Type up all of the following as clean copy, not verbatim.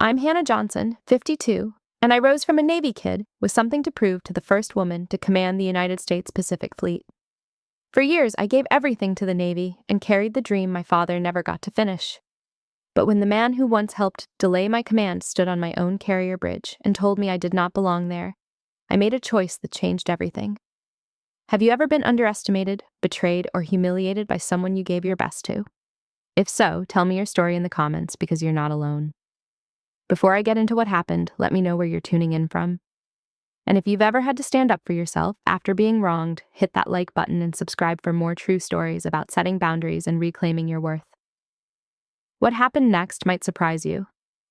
I'm Hannah Johnson, 52, and I rose from a Navy kid with something to prove to the first woman to command the United States Pacific Fleet. For years, I gave everything to the Navy and carried the dream my father never got to finish. But when the man who once helped delay my command stood on my own carrier bridge and told me I did not belong there, I made a choice that changed everything. Have you ever been underestimated, betrayed, or humiliated by someone you gave your best to? If so, tell me your story in the comments because you're not alone. Before I get into what happened, let me know where you're tuning in from. And if you've ever had to stand up for yourself after being wronged, hit that like button and subscribe for more true stories about setting boundaries and reclaiming your worth. What happened next might surprise you.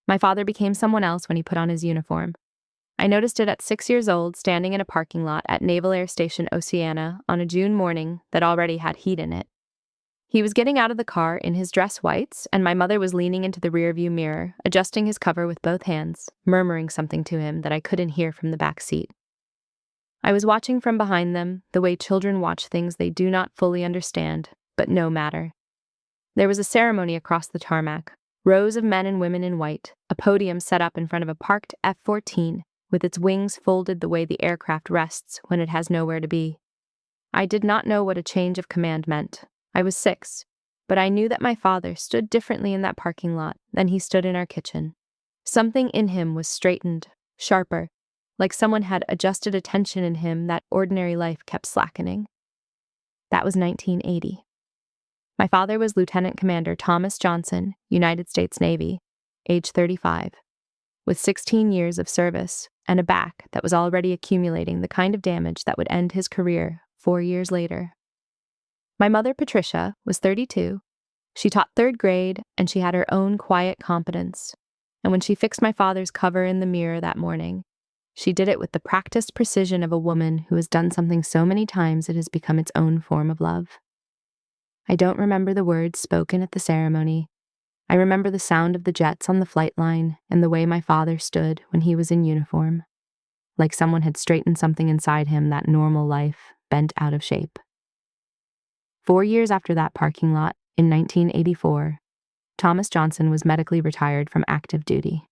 My father became someone else when he put on his uniform. I noticed it at 6 years old, standing in a parking lot at Naval Air Station Oceana on a June morning that already had heat in it. He was getting out of the car in his dress whites, and my mother was leaning into the rearview mirror, adjusting his cover with both hands, murmuring something to him that I couldn't hear from the back seat. I was watching from behind them, the way children watch things they do not fully understand, but no matter. There was a ceremony across the tarmac, rows of men and women in white, a podium set up in front of a parked F-14, with its wings folded the way the aircraft rests when it has nowhere to be. I did not know what a change of command meant. I was 6, but I knew that my father stood differently in that parking lot than he stood in our kitchen. Something in him was straightened, sharper, like someone had adjusted a tension in him that ordinary life kept slackening. That was 1980. My father was Lieutenant Commander Thomas Johnson, United States Navy, age 35, with 16 years of service and a back that was already accumulating the kind of damage that would end his career 4 years later. My mother, Patricia, was 32. She taught 3rd grade, and she had her own quiet competence. And when she fixed my father's cover in the mirror that morning, she did it with the practiced precision of a woman who has done something so many times it has become its own form of love. I don't remember the words spoken at the ceremony. I remember the sound of the jets on the flight line and the way my father stood when he was in uniform, like someone had straightened something inside him that normal life bent out of shape. 4 years after that parking lot, in 1984, Thomas Johnson was medically retired from active duty.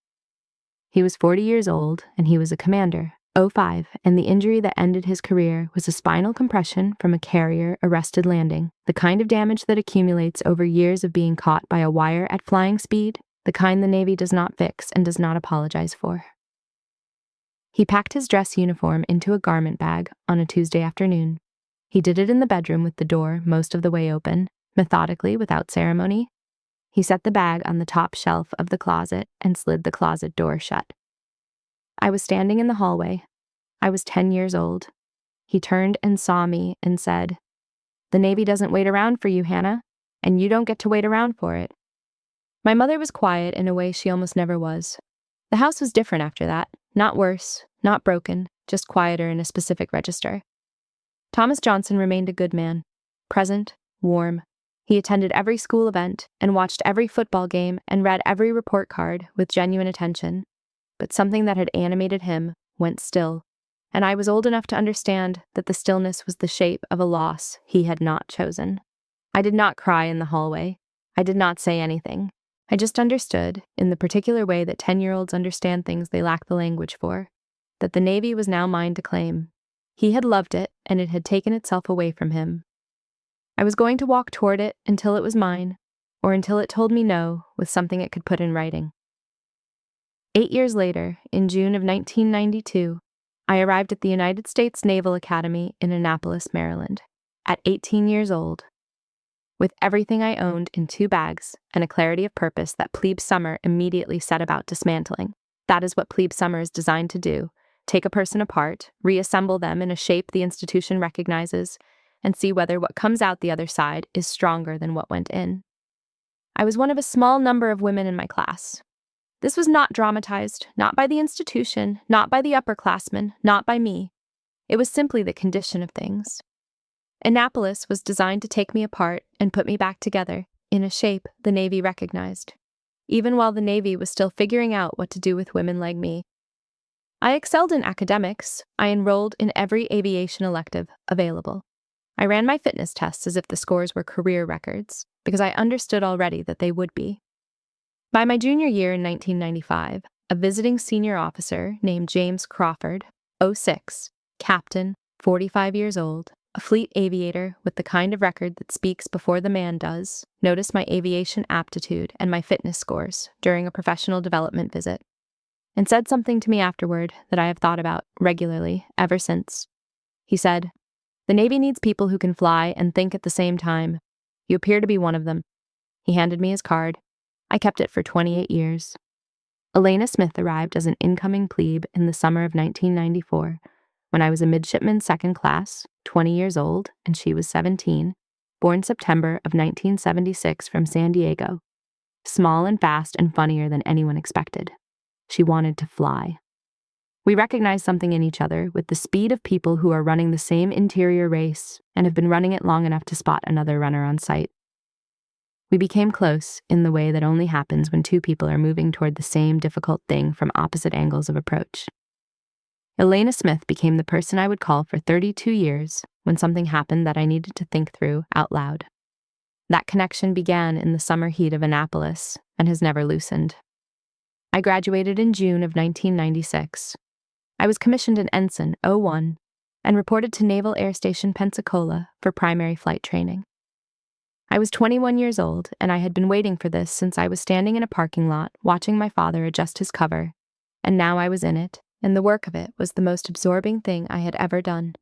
He was 40 years old, and he was a commander, 05, and the injury that ended his career was a spinal compression from a carrier-arrested landing, the kind of damage that accumulates over years of being caught by a wire at flying speed, the kind the Navy does not fix and does not apologize for. He packed his dress uniform into a garment bag on a Tuesday afternoon. He did it in the bedroom with the door most of the way open, methodically without ceremony. He set the bag on the top shelf of the closet and slid the closet door shut. I was standing in the hallway. I was 10 years old. He turned and saw me and said, "The Navy doesn't wait around for you, Hannah, and you don't get to wait around for it." My mother was quiet in a way she almost never was. The house was different after that, not worse, not broken, just quieter in a specific register. Thomas Johnson remained a good man, present, warm. He attended every school event and watched every football game and read every report card with genuine attention. But something that had animated him went still, and I was old enough to understand that the stillness was the shape of a loss he had not chosen. I did not cry in the hallway. I did not say anything. I just understood, in the particular way that 10-year-olds understand things they lack the language for, that the Navy was now mine to claim. He had loved it, and it had taken itself away from him. I was going to walk toward it until it was mine, or until it told me no with something it could put in writing. 8 years later, in June of 1992, I arrived at the United States Naval Academy in Annapolis, Maryland, at 18 years old, with everything I owned in 2 bags and a clarity of purpose that Plebe Summer immediately set about dismantling. That is what Plebe Summer is designed to do: take a person apart, reassemble them in a shape the institution recognizes, and see whether what comes out the other side is stronger than what went in. I was one of a small number of women in my class. This was not dramatized, not by the institution, not by the upperclassmen, not by me. It was simply the condition of things. Annapolis was designed to take me apart and put me back together, in a shape the Navy recognized, even while the Navy was still figuring out what to do with women like me. I excelled in academics. I enrolled in every aviation elective available. I ran my fitness tests as if the scores were career records, because I understood already that they would be. By my junior year in 1995, a visiting senior officer named James Crawford, '06, captain, 45 years old, a fleet aviator with the kind of record that speaks before the man does, noticed my aviation aptitude and my fitness scores during a professional development visit, and said something to me afterward that I have thought about regularly ever since. He said, "The Navy needs people who can fly and think at the same time. You appear to be one of them." He handed me his card. I kept it for 28 years. Elena Smith arrived as an incoming plebe in the summer of 1994, when I was a midshipman second class, 20 years old, and she was 17, born September of 1976 from San Diego. Small and fast and funnier than anyone expected. She wanted to fly. We recognized something in each other with the speed of people who are running the same interior race and have been running it long enough to spot another runner on sight. We became close in the way that only happens when two people are moving toward the same difficult thing from opposite angles of approach. Elena Smith became the person I would call for 32 years when something happened that I needed to think through out loud. That connection began in the summer heat of Annapolis and has never loosened. I graduated in June of 1996. I was commissioned an ensign, '01, and reported to Naval Air Station Pensacola for primary flight training. I was 21 years old, and I had been waiting for this since I was standing in a parking lot watching my father adjust his cover, and now I was in it, and the work of it was the most absorbing thing I had ever done.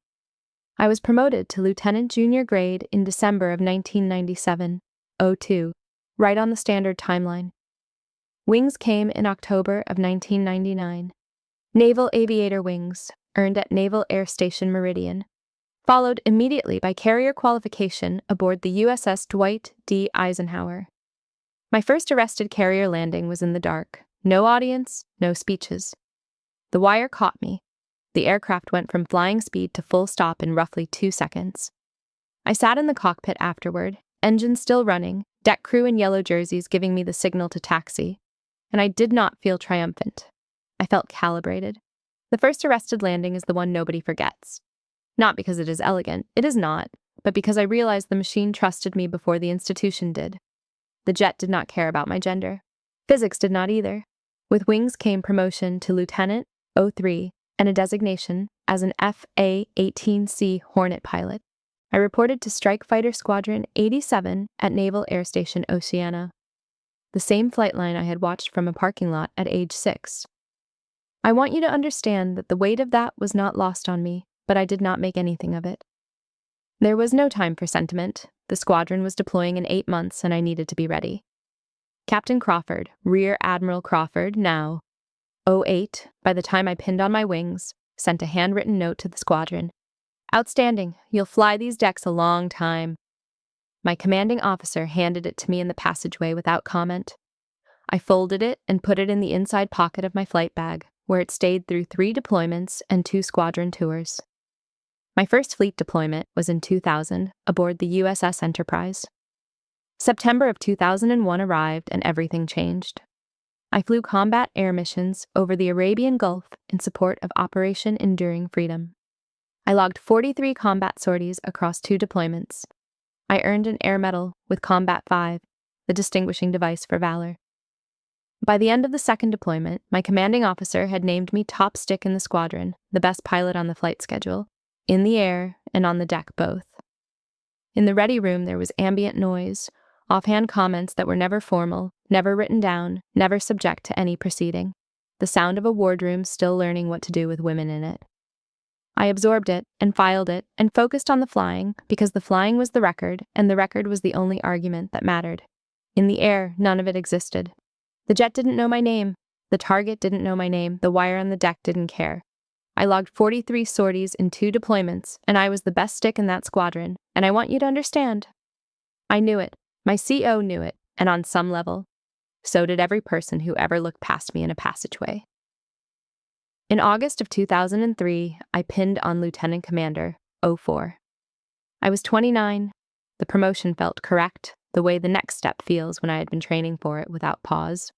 I was promoted to lieutenant junior grade in December of 1997, '02, right on the standard timeline. Wings came in October of 1999. Naval Aviator Wings, earned at Naval Air Station Meridian, followed immediately by carrier qualification aboard the USS Dwight D. Eisenhower. My first arrested carrier landing was in the dark. No audience, no speeches. The wire caught me. The aircraft went from flying speed to full stop in roughly 2 seconds. I sat in the cockpit afterward, engines still running, deck crew in yellow jerseys giving me the signal to taxi, and I did not feel triumphant. I felt calibrated. The first arrested landing is the one nobody forgets. Not because it is elegant, it is not, but because I realized the machine trusted me before the institution did. The jet did not care about my gender. Physics did not either. With wings came promotion to lieutenant, '03, and a designation as an FA-18C Hornet pilot. I reported to Strike Fighter Squadron 87 at Naval Air Station Oceana, the same flight line I had watched from a parking lot at age 6. I want you to understand that the weight of that was not lost on me, but I did not make anything of it. There was no time for sentiment. The squadron was deploying in 8 months, and I needed to be ready. Captain Crawford, Rear Admiral Crawford, now '08, by the time I pinned on my wings, sent a handwritten note to the squadron. "Outstanding. You'll fly these decks a long time." My commanding officer handed it to me in the passageway without comment. I folded it and put it in the inside pocket of my flight bag, where it stayed through 3 deployments and 2 squadron tours. My first fleet deployment was in 2000, aboard the USS Enterprise. September of 2001 arrived and everything changed. I flew combat air missions over the Arabian Gulf in support of Operation Enduring Freedom. I logged 43 combat sorties across 2 deployments. I earned an Air Medal with Combat 5, the distinguishing device for valor. By the end of the second deployment, my commanding officer had named me top stick in the squadron, the best pilot on the flight schedule, in the air and on the deck both. In the ready room there was ambient noise, offhand comments that were never formal, never written down, never subject to any proceeding. The sound of a wardroom still learning what to do with women in it. I absorbed it and filed it and focused on the flying because the flying was the record and the record was the only argument that mattered. In the air, none of it existed. The jet didn't know my name. The target didn't know my name. The wire on the deck didn't care. I logged 43 sorties in 2 deployments, and I was the best stick in that squadron, and I want you to understand. I knew it. My CO knew it, and on some level, so did every person who ever looked past me in a passageway. In August of 2003, I pinned on Lieutenant Commander, '04. I was 29. The promotion felt correct, the way the next step feels when I had been training for it without pause.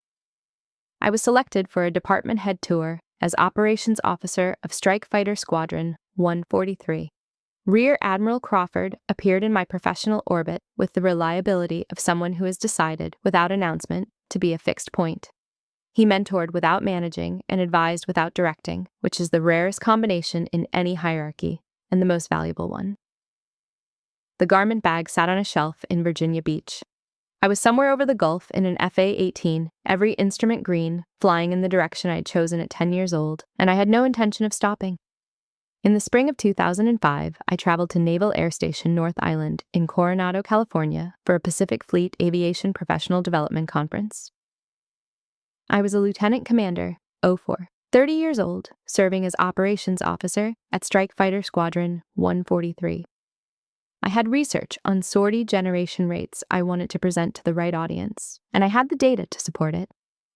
I was selected for a department head tour as Operations Officer of Strike Fighter Squadron 143. Rear Admiral Crawford appeared in my professional orbit with the reliability of someone who has decided, without announcement, to be a fixed point. He mentored without managing and advised without directing, which is the rarest combination in any hierarchy, and the most valuable one. The garment bag sat on a shelf in Virginia Beach. I was somewhere over the Gulf in an FA-18, every instrument green, flying in the direction I had chosen at 10 years old, and I had no intention of stopping. In the spring of 2005, I traveled to Naval Air Station North Island in Coronado, California, for a Pacific Fleet Aviation Professional Development Conference. I was a lieutenant commander, 04, 30 years old, serving as operations officer at Strike Fighter Squadron 143. I had research on sortie generation rates I wanted to present to the right audience, and I had the data to support it.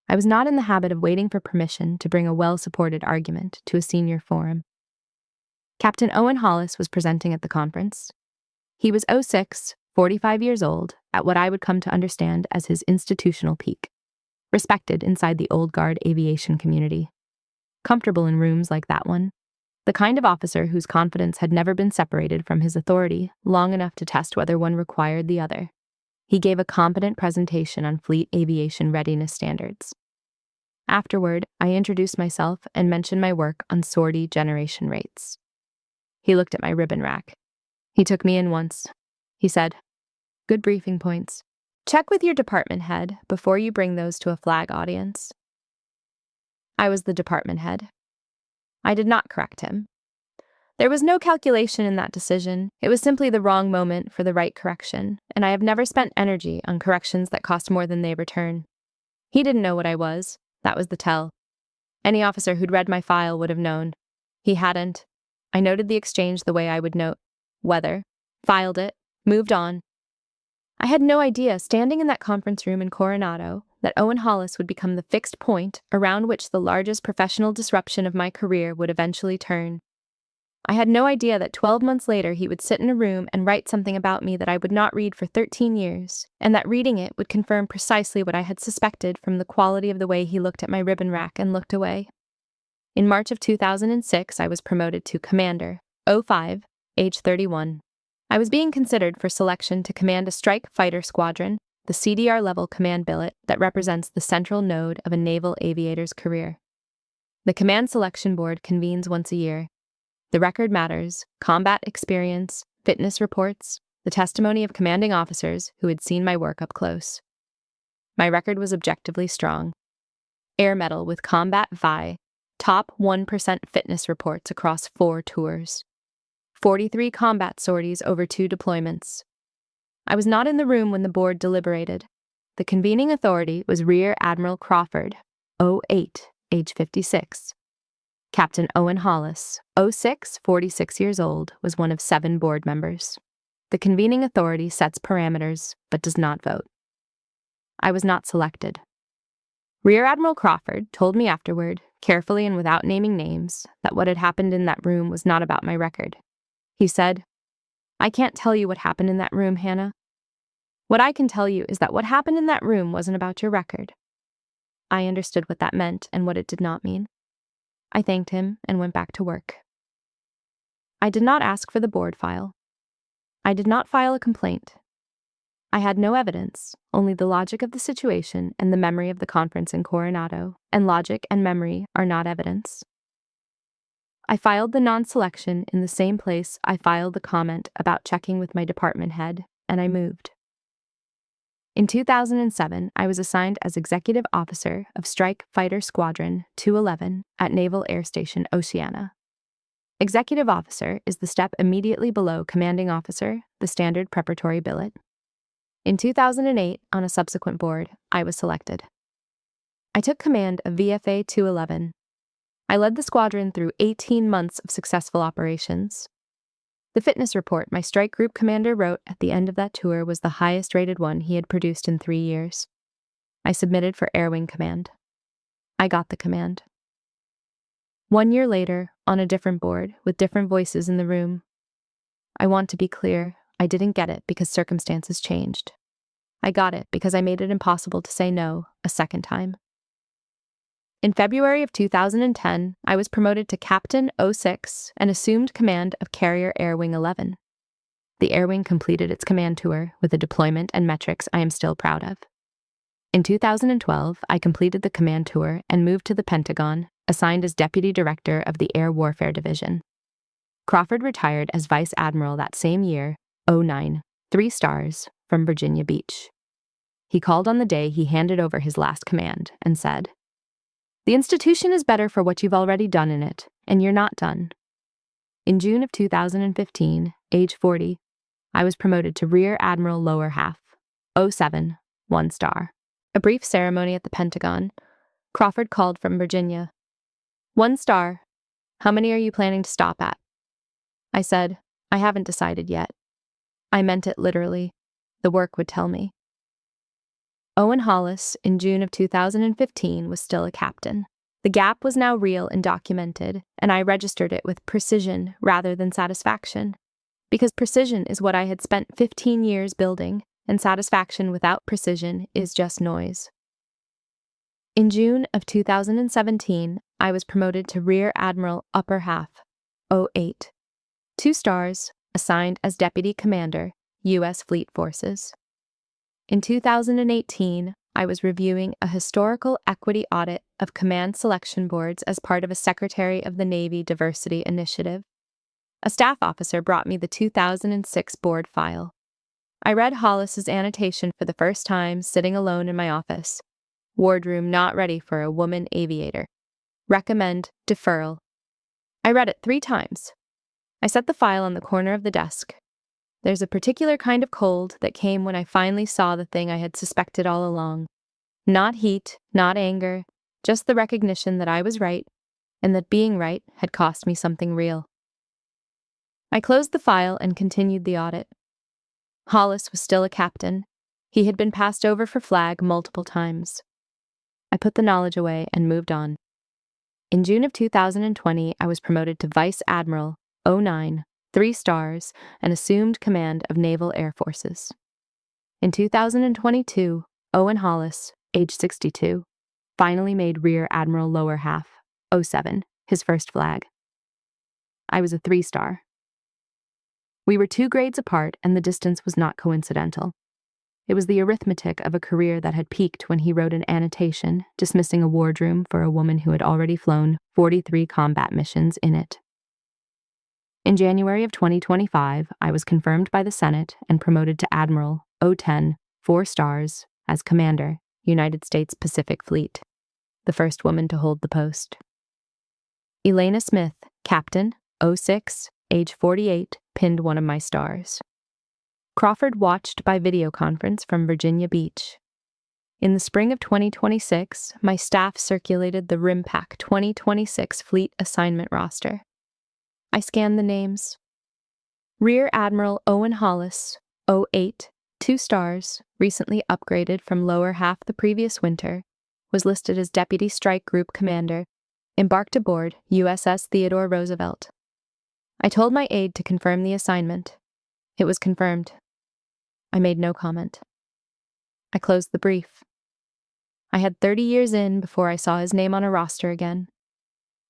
I was not in the habit of waiting for permission to bring a well-supported argument to a senior forum. Captain Owen Hollis was presenting at the conference. He was 06, 45 years old, at what I would come to understand as his institutional peak. Respected inside the old guard aviation community. Comfortable in rooms like that one. The kind of officer whose confidence had never been separated from his authority long enough to test whether one required the other. He gave a competent presentation on fleet aviation readiness standards. Afterward, I introduced myself and mentioned my work on sortie generation rates. He looked at my ribbon rack. He took me in once. He said, "Good briefing points. Check with your department head before you bring those to a flag audience." I was the department head. I did not correct him. There was no calculation in that decision. It was simply the wrong moment for the right correction, and I have never spent energy on corrections that cost more than they return. He didn't know what I was. That was the tell. Any officer who'd read my file would have known. He hadn't. I noted the exchange the way I would note weather, filed it, moved on. I had no idea, standing in that conference room in Coronado, that Owen Hollis would become the fixed point around which the largest professional disruption of my career would eventually turn. I had no idea that 12 months later he would sit in a room and write something about me that I would not read for 13 years, and that reading it would confirm precisely what I had suspected from the quality of the way he looked at my ribbon rack and looked away. In March of 2006, I was promoted to Commander, 05, age 31. I was being considered for selection to command a strike fighter squadron, the CDR-level command billet that represents the central node of a naval aviator's career. The Command Selection Board convenes once a year. The record matters, combat experience, fitness reports, the testimony of commanding officers who had seen my work up close. My record was objectively strong. Air Medal with Combat VI, top 1% fitness reports across 4 tours. 43 combat sorties over 2 deployments. I was not in the room when the board deliberated. The convening authority was Rear Admiral Crawford, 08, age 56. Captain Owen Hollis, 06, 46 years old, was one of 7 board members. The convening authority sets parameters, but does not vote. I was not selected. Rear Admiral Crawford told me afterward, carefully and without naming names, that what had happened in that room was not about my record. He said, "I can't tell you what happened in that room, Hannah. What I can tell you is that what happened in that room wasn't about your record." I understood what that meant and what it did not mean. I thanked him and went back to work. I did not ask for the board file. I did not file a complaint. I had no evidence, only the logic of the situation and the memory of the conference in Coronado, and logic and memory are not evidence. I filed the non-selection in the same place I filed the comment about checking with my department head, and I moved. In 2007, I was assigned as Executive Officer of Strike Fighter Squadron 211 at Naval Air Station Oceana. Executive Officer is the step immediately below Commanding Officer, the standard preparatory billet. In 2008, on a subsequent board, I was selected. I took command of VFA 211. I led the squadron through 18 months of successful operations. The fitness report my strike group commander wrote at the end of that tour was the highest rated one he had produced in 3 years. I submitted for Air Wing Command. I got the command. 1 year later, on a different board, with different voices in the room. I want to be clear, I didn't get it because circumstances changed. I got it because I made it impossible to say no a second time. In February of 2010, I was promoted to Captain 06 and assumed command of Carrier Air Wing 11. The Air Wing completed its command tour with a deployment and metrics I am still proud of. In 2012, I completed the command tour and moved to the Pentagon, assigned as Deputy Director of the Air Warfare Division. Crawford retired as Vice Admiral that same year, 09, 3 stars, from Virginia Beach. He called on the day he handed over his last command and said, "The institution is better for what you've already done in it, and you're not done." In June of 2015, age 40, I was promoted to Rear Admiral Lower Half, 07, 1 star. A brief ceremony at the Pentagon. Crawford called from Virginia. "1 star. How many are you planning to stop at?" I said, "I haven't decided yet." I meant it literally. The work would tell me. Owen Hollis, in June of 2015, was still a captain. The gap was now real and documented, and I registered it with precision rather than satisfaction. Because precision is what I had spent 15 years building, and satisfaction without precision is just noise. In June of 2017, I was promoted to Rear Admiral Upper Half, 08, 2 stars, assigned as Deputy Commander, U.S. Fleet Forces. In 2018, I was reviewing a historical equity audit of command selection boards as part of a Secretary of the Navy diversity initiative. A staff officer brought me the 2006 board file. I read Hollis's annotation for the first time sitting alone in my office. Wardroom not ready for a woman aviator. Recommend deferral. I read it 3 times. I set the file on the corner of the desk. There's a particular kind of cold that came when I finally saw the thing I had suspected all along. Not heat, not anger, just the recognition that I was right, and that being right had cost me something real. I closed the file and continued the audit. Hollis was still a captain. He had been passed over for flag multiple times. I put the knowledge away and moved on. In June of 2020, I was promoted to Vice Admiral, 09, 3 stars, and assumed command of Naval Air Forces. In 2022, Owen Hollis, age 62, finally made Rear Admiral Lower Half, 07, his first flag. I was a 3 star. We were 2 grades apart, and the distance was not coincidental. It was the arithmetic of a career that had peaked when he wrote an annotation dismissing a wardroom for a woman who had already flown 43 combat missions in it. In January of 2025, I was confirmed by the Senate and promoted to Admiral, 010, 4 stars, as Commander, United States Pacific Fleet, the first woman to hold the post. Elena Smith, Captain, 06, age 48, pinned one of my stars. Crawford watched by video conference from Virginia Beach. In the spring of 2026, my staff circulated the RIMPAC 2026 Fleet Assignment roster. I scanned the names. Rear Admiral Owen Hollis, 08, 2 stars, recently upgraded from Lower Half the previous winter, was listed as Deputy Strike Group Commander, embarked aboard USS Theodore Roosevelt. I told my aide to confirm the assignment. It was confirmed. I made no comment. I closed the brief. I had 30 years in before I saw his name on a roster again.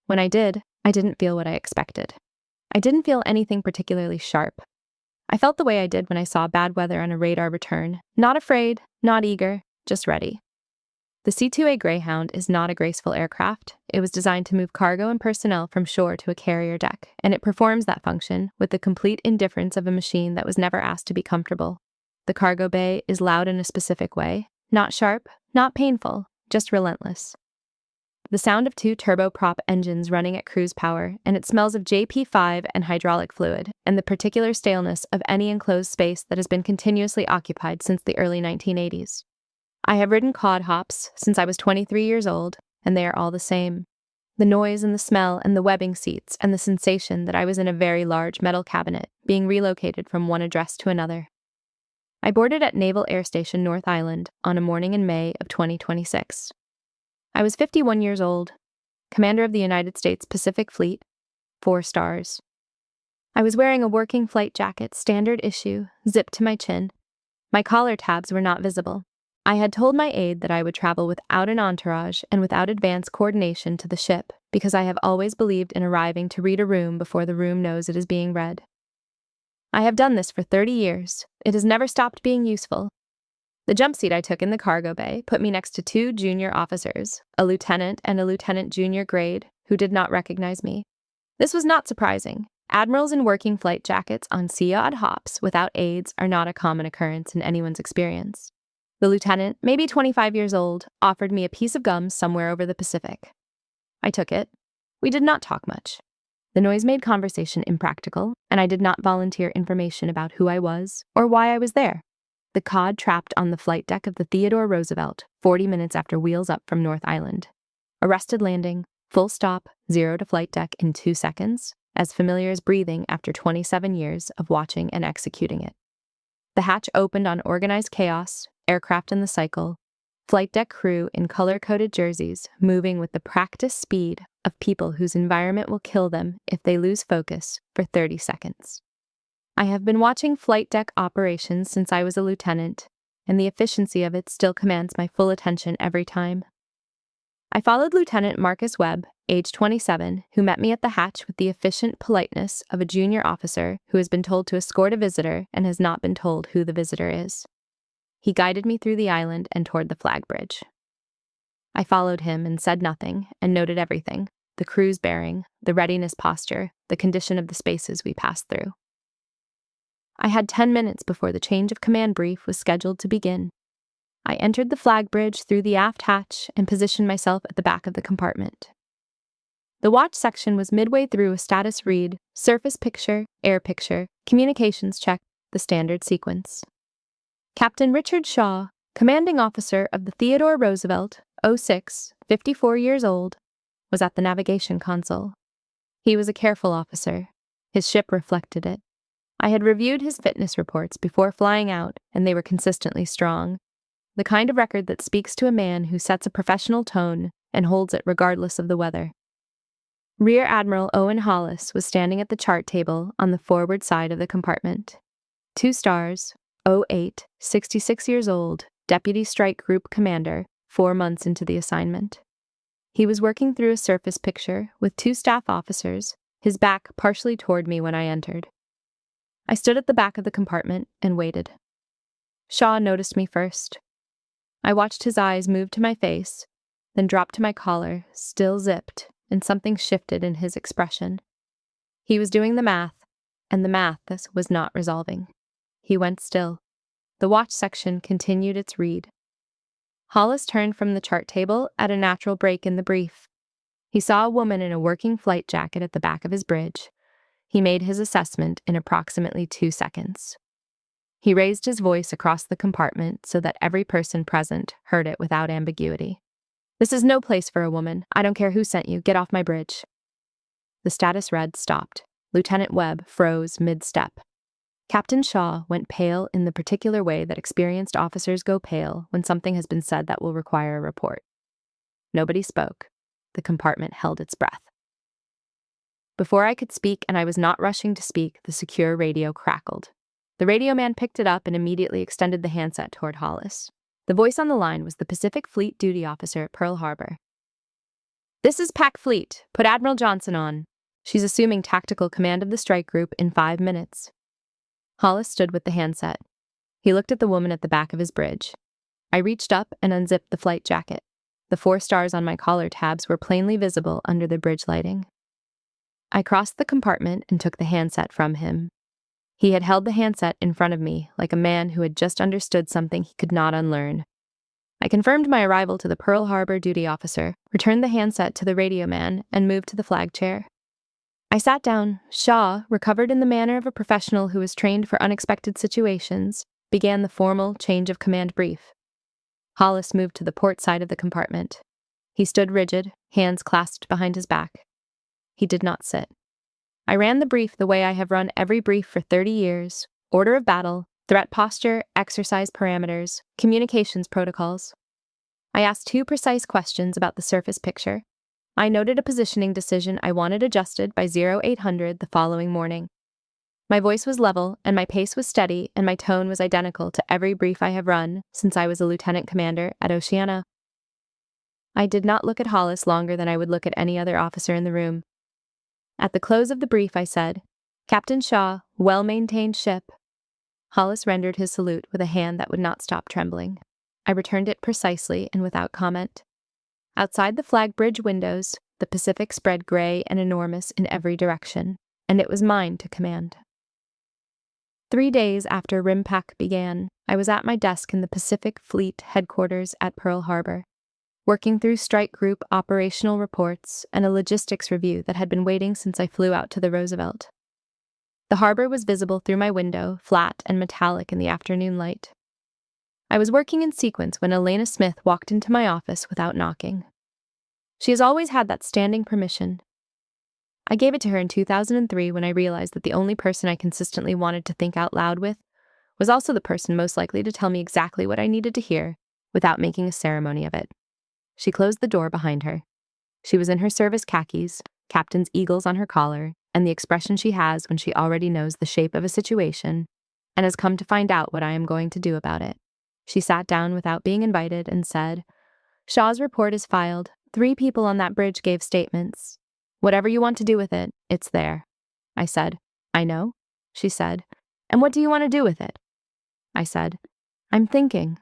When I did, I didn't feel what I expected. I didn't feel anything particularly sharp. I felt the way I did when I saw bad weather on a radar return. Not afraid, not eager, just ready. The C-2A Greyhound is not a graceful aircraft. It was designed to move cargo and personnel from shore to a carrier deck, and it performs that function with the complete indifference of a machine that was never asked to be comfortable. The cargo bay is loud in a specific way, not sharp, not painful, just relentless. The sound of 2 turboprop engines running at cruise power, and it smells of JP5 and hydraulic fluid, and the particular staleness of any enclosed space that has been continuously occupied since the early 1980s. I have ridden cod hops since I was 23 years old, and they are all the same. The noise and the smell and the webbing seats and the sensation that I was in a very large metal cabinet, being relocated from one address to another. I boarded at Naval Air Station North Island on a morning in May of 2026. I was 51 years old, Commander of the United States Pacific Fleet, 4 stars. I was wearing a working flight jacket, standard issue, zipped to my chin. My collar tabs were not visible. I had told my aide that I would travel without an entourage and without advance coordination to the ship because I have always believed in arriving to read a room before the room knows it is being read. I have done this for 30 years. It has never stopped being useful. The jump seat I took in the cargo bay put me next to two junior officers, a lieutenant and a lieutenant junior grade, who did not recognize me. This was not surprising. Admirals in working flight jackets on sea-odd hops without aides are not a common occurrence in anyone's experience. The lieutenant, maybe 25 years old, offered me a piece of gum somewhere over the Pacific. I took it. We did not talk much. The noise made conversation impractical, and I did not volunteer information about who I was or why I was there. The cod trapped on the flight deck of the Theodore Roosevelt 40 minutes after wheels up from North Island. Arrested landing, full stop, 0 to flight deck in 2 seconds, as familiar as breathing after 27 years of watching and executing it. The hatch opened on organized chaos, aircraft in the cycle, flight deck crew in color-coded jerseys moving with the practiced speed of people whose environment will kill them if they lose focus for 30 seconds. I have been watching flight deck operations since I was a lieutenant, and the efficiency of it still commands my full attention every time. I followed Lieutenant Marcus Webb, age 27, who met me at the hatch with the efficient politeness of a junior officer who has been told to escort a visitor and has not been told who the visitor is. He guided me through the island and toward the flag bridge. I followed him and said nothing, and noted everything: the crew's bearing, the readiness posture, the condition of the spaces we passed through. I had 10 minutes before the change of command brief was scheduled to begin. I entered the flag bridge through the aft hatch and positioned myself at the back of the compartment. The watch section was midway through a status read, surface picture, air picture, communications check, the standard sequence. Captain Richard Shaw, commanding officer of the Theodore Roosevelt, 06, 54 years old, was at the navigation console. He was a careful officer. His ship reflected it. I had reviewed his fitness reports before flying out, and they were consistently strong. The kind of record that speaks to a man who sets a professional tone and holds it regardless of the weather. Rear Admiral Owen Hollis was standing at the chart table on the forward side of the compartment. 2 stars, 08, 66 years old, Deputy Strike Group Commander, 4 months into the assignment. He was working through a surface picture with 2 staff officers, his back partially toward me when I entered. I stood at the back of the compartment and waited. Shaw noticed me first. I watched his eyes move to my face, then drop to my collar, still zipped, and something shifted in his expression. He was doing the math, and the math was not resolving. He went still. The watch section continued its read. Hollis turned from the chart table at a natural break in the brief. He saw a woman in a working flight jacket at the back of his bridge. He made his assessment in approximately 2 seconds. He raised his voice across the compartment so that every person present heard it without ambiguity. "This is no place for a woman. I don't care who sent you. Get off my bridge." The status read stopped. Lieutenant Webb froze mid-step. Captain Shaw went pale in the particular way that experienced officers go pale when something has been said that will require a report. Nobody spoke. The compartment held its breath. Before I could speak, and I was not rushing to speak, the secure radio crackled. The radio man picked it up and immediately extended the handset toward Hollis. The voice on the line was the Pacific Fleet duty officer at Pearl Harbor. "This is Pac Fleet. Put Admiral Johnson on. She's assuming tactical command of the strike group in 5 minutes. Hollis stood with the handset. He looked at the woman at the back of his bridge. I reached up and unzipped the flight jacket. The 4 stars on my collar tabs were plainly visible under the bridge lighting. I crossed the compartment and took the handset from him. He had held the handset in front of me like a man who had just understood something he could not unlearn. I confirmed my arrival to the Pearl Harbor duty officer, returned the handset to the radio man, and moved to the flag chair. I sat down. Shaw, recovered in the manner of a professional who is trained for unexpected situations, began the formal change of command brief. Hollis moved to the port side of the compartment. He stood rigid, hands clasped behind his back. He did not sit. I ran the brief the way I have run every brief for 30 years: order of battle, threat posture, exercise parameters, communications protocols. I asked 2 precise questions about the surface picture. I noted a positioning decision I wanted adjusted by 0800 the following morning. My voice was level, and my pace was steady, and my tone was identical to every brief I have run since I was a lieutenant commander at Oceana. I did not look at Hollis longer than I would look at any other officer in the room. At the close of the brief, I said, "Captain Shaw, well-maintained ship." Hollis rendered his salute with a hand that would not stop trembling. I returned it precisely and without comment. Outside the flag bridge windows, the Pacific spread gray and enormous in every direction, and it was mine to command. 3 days after RIMPAC began, I was at my desk in the Pacific Fleet headquarters at Pearl Harbor, working through strike group operational reports and a logistics review that had been waiting since I flew out to the Roosevelt. The harbor was visible through my window, flat and metallic in the afternoon light. I was working in sequence when Elena Smith walked into my office without knocking. She has always had that standing permission. I gave it to her in 2003 when I realized that the only person I consistently wanted to think out loud with was also the person most likely to tell me exactly what I needed to hear without making a ceremony of it. She closed the door behind her. She was in her service khakis, captain's eagles on her collar, and the expression she has when she already knows the shape of a situation and has come to find out what I am going to do about it. She sat down without being invited and said, "Shaw's report is filed. 3 people on that bridge gave statements. Whatever you want to do with it, it's there." I said, "I know," she said. "And what do you want to do with it?" I said, "I'm thinking."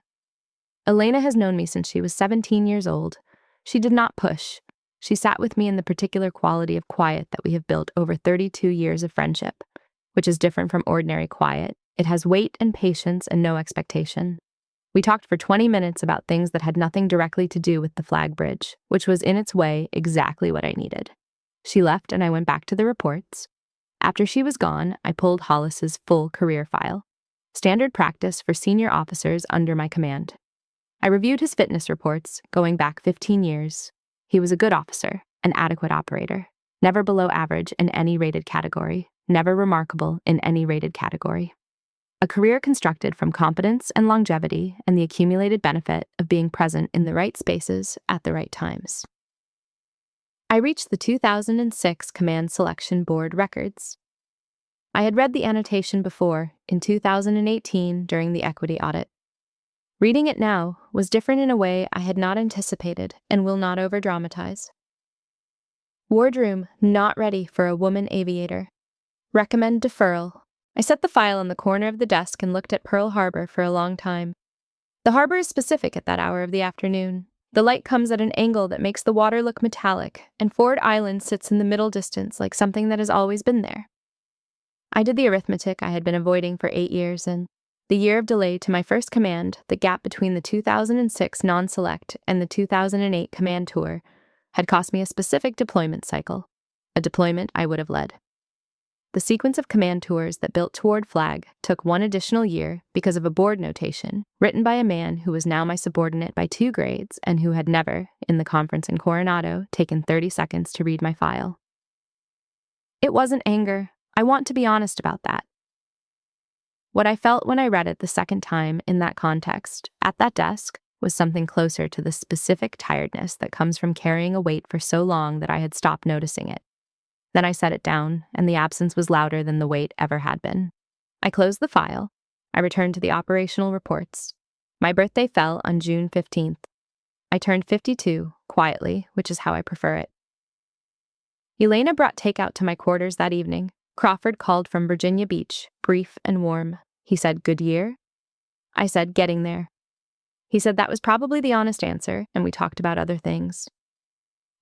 Elena has known me since she was 17 years old. She did not push. She sat with me in the particular quality of quiet that we have built over 32 years of friendship, which is different from ordinary quiet. It has weight and patience and no expectation. We talked for 20 minutes about things that had nothing directly to do with the flag bridge, which was in its way exactly what I needed. She left and I went back to the reports. After she was gone, I pulled Hollis's full career file, standard practice for senior officers under my command. I reviewed his fitness reports, going back 15 years. He was a good officer, an adequate operator, never below average in any rated category, never remarkable in any rated category. A career constructed from competence and longevity and the accumulated benefit of being present in the right spaces at the right times. I reached the 2006 Command Selection Board records. I had read the annotation before, in 2018 during the equity audit. Reading it now was different in a way I had not anticipated and will not overdramatize. Wardroom not ready for a woman aviator. Recommend deferral. I set the file in the corner of the desk and looked at Pearl Harbor for a long time. The harbor is specific at that hour of the afternoon. The light comes at an angle that makes the water look metallic, and Ford Island sits in the middle distance like something that has always been there. I did the arithmetic I had been avoiding for 8 years, and the year of delay to my first command, the gap between the 2006 non-select and the 2008 command tour, had cost me a specific deployment cycle, a deployment I would have led. The sequence of command tours that built toward flag took 1 additional year because of a board notation written by a man who was now my subordinate by 2 grades and who had never, in the conference in Coronado, taken 30 seconds to read my file. It wasn't anger. I want to be honest about that. What I felt when I read it the second time in that context, at that desk, was something closer to the specific tiredness that comes from carrying a weight for so long that I had stopped noticing it. Then I set it down, and the absence was louder than the weight ever had been. I closed the file. I returned to the operational reports. My birthday fell on June 15th. I turned 52, quietly, which is how I prefer it. Elena brought takeout to my quarters that evening. Crawford called from Virginia Beach, brief and warm. He said, "Good year?" I said, "Getting there." He said that was probably the honest answer, and we talked about other things.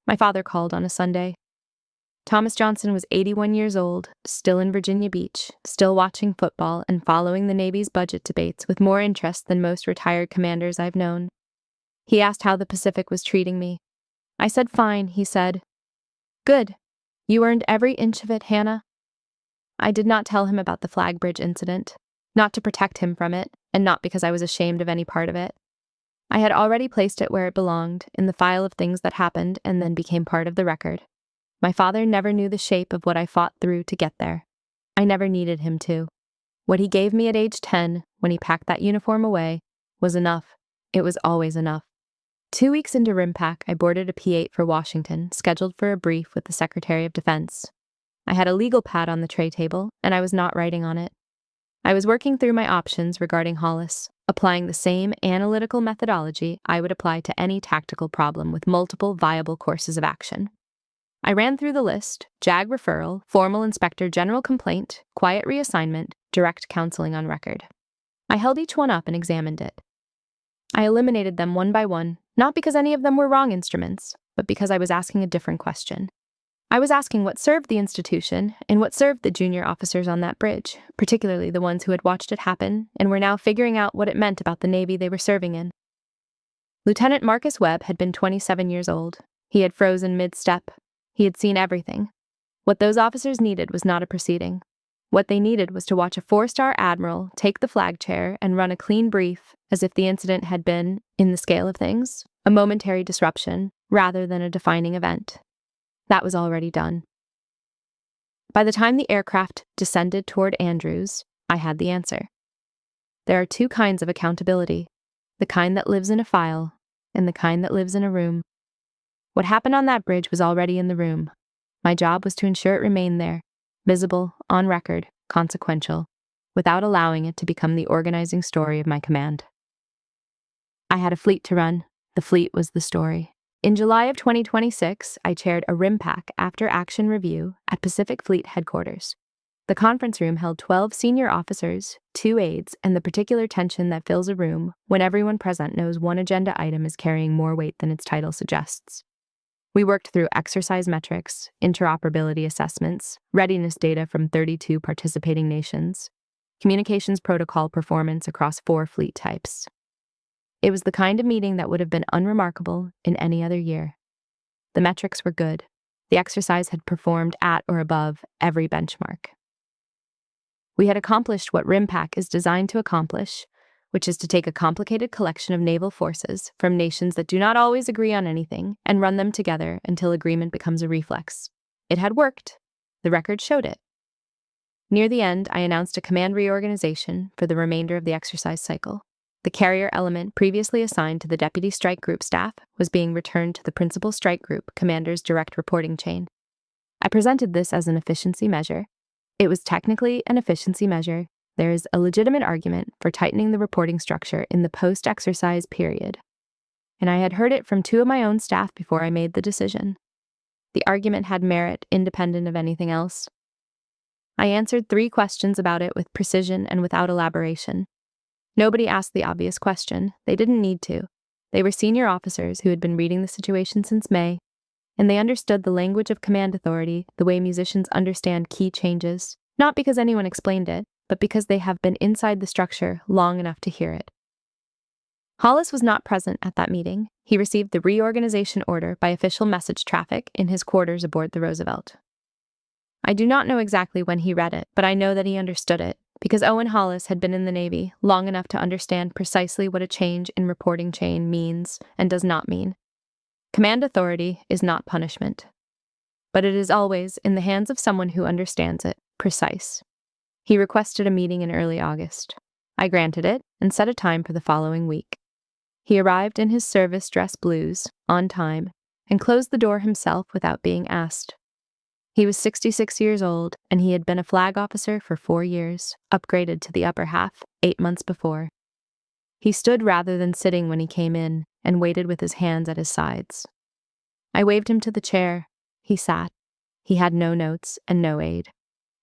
My father called on a Sunday. Thomas Johnson was 81 years old, still in Virginia Beach, still watching football and following the Navy's budget debates with more interest than most retired commanders I've known. He asked how the Pacific was treating me. I said fine, he said. "Good. You earned every inch of it, Hannah." I did not tell him about the flag bridge incident, not to protect him from it, and not because I was ashamed of any part of it. I had already placed it where it belonged, in the file of things that happened and then became part of the record. My father never knew the shape of what I fought through to get there. I never needed him to. What he gave me at age 10, when he packed that uniform away, was enough. It was always enough. 2 weeks into RIMPAC, I boarded a P-8 for Washington, scheduled for a brief with the Secretary of Defense. I had a legal pad on the tray table, and I was not writing on it. I was working through my options regarding Hollis, applying the same analytical methodology I would apply to any tactical problem with multiple viable courses of action. I ran through the list: JAG referral, formal inspector general complaint, quiet reassignment, direct counseling on record. I held each one up and examined it. I eliminated them one by one, not because any of them were wrong instruments, but because I was asking a different question. I was asking what served the institution and what served the junior officers on that bridge, particularly the ones who had watched it happen and were now figuring out what it meant about the Navy they were serving in. Lieutenant Marcus Webb had been 27 years old. He had frozen mid-step. He had seen everything. What those officers needed was not a proceeding. What they needed was to watch a 4-star admiral take the flag chair and run a clean brief as if the incident had been, in the scale of things, a momentary disruption rather than a defining event. That was already done. By the time the aircraft descended toward Andrews, I had the answer. There are two kinds of accountability: the kind that lives in a file and the kind that lives in a room. What happened on that bridge was already in the room. My job was to ensure it remained there, visible, on record, consequential, without allowing it to become the organizing story of my command. I had a fleet to run. The fleet was the story. In July of 2026, I chaired a RIMPAC after-action review at Pacific Fleet Headquarters. The conference room held 12 senior officers, 2 aides, and the particular tension that fills a room when everyone present knows one agenda item is carrying more weight than its title suggests. We worked through exercise metrics, interoperability assessments, readiness data from 32 participating nations, communications protocol performance across 4 fleet types. It was the kind of meeting that would have been unremarkable in any other year. The metrics were good. The exercise had performed at or above every benchmark. We had accomplished what RIMPAC is designed to accomplish, which is to take a complicated collection of naval forces from nations that do not always agree on anything and run them together until agreement becomes a reflex. It had worked. The record showed it. Near the end, I announced a command reorganization for the remainder of the exercise cycle. The carrier element previously assigned to the Deputy Strike Group staff was being returned to the Principal Strike Group commander's direct reporting chain. I presented this as an efficiency measure. It was technically an efficiency measure. There is a legitimate argument for tightening the reporting structure in the post-exercise period, and I had heard it from 2 of my own staff before I made the decision. The argument had merit independent of anything else. I answered 3 questions about it with precision and without elaboration. Nobody asked the obvious question. They didn't need to. They were senior officers who had been reading the situation since May, and they understood the language of command authority the way musicians understand key changes, not because anyone explained it, but because they have been inside the structure long enough to hear it. Hollis was not present at that meeting. He received the reorganization order by official message traffic in his quarters aboard the Roosevelt. I do not know exactly when he read it, but I know that he understood it, because Owen Hollis had been in the Navy long enough to understand precisely what a change in reporting chain means and does not mean. Command authority is not punishment, but it is always, in the hands of someone who understands it, precise. He requested a meeting in early August. I granted it and set a time for the following week. He arrived in his service dress blues, on time, and closed the door himself without being asked. He was 66 years old, and he had been a flag officer for 4 years, upgraded to the upper half 8 months before. He stood rather than sitting when he came in, and waited with his hands at his sides. I waved him to the chair. He sat. He had no notes and no aid.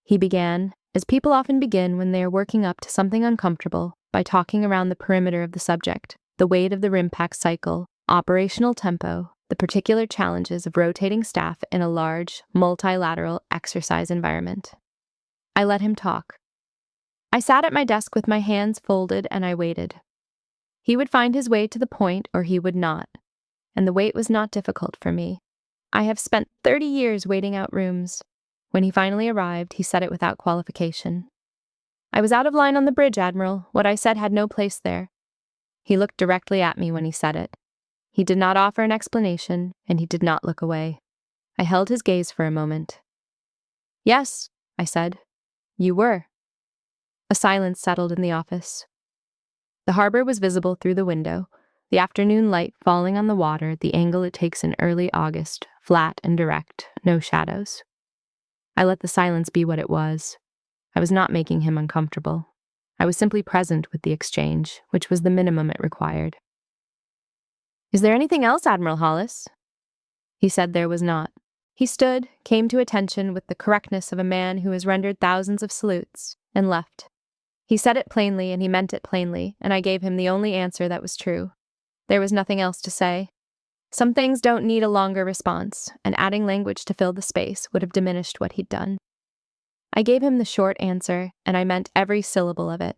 He began, as people often begin when they are working up to something uncomfortable, by talking around the perimeter of the subject, the weight of the RIMPAC cycle, operational tempo, the particular challenges of rotating staff in a large, multilateral exercise environment. I let him talk. I sat at my desk with my hands folded and I waited. He would find his way to the point or he would not, and the wait was not difficult for me. I have spent 30 years waiting out rooms. When he finally arrived, he said it without qualification. I was out of line on the bridge, Admiral. What I said had no place there. He looked directly at me when he said it. He did not offer an explanation, and he did not look away. I held his gaze for a moment. Yes, I said. You were. A silence settled in the office. The harbor was visible through the window, the afternoon light falling on the water at the angle it takes in early August, flat and direct, no shadows. I let the silence be what it was. I was not making him uncomfortable. I was simply present with the exchange, which was the minimum it required. "Is there anything else, Admiral Hollis?" He said there was not. He stood, came to attention with the correctness of a man who has rendered thousands of salutes, and left. He said it plainly, and he meant it plainly, and I gave him the only answer that was true. There was nothing else to say. Some things don't need a longer response, and adding language to fill the space would have diminished what he'd done. I gave him the short answer, and I meant every syllable of it.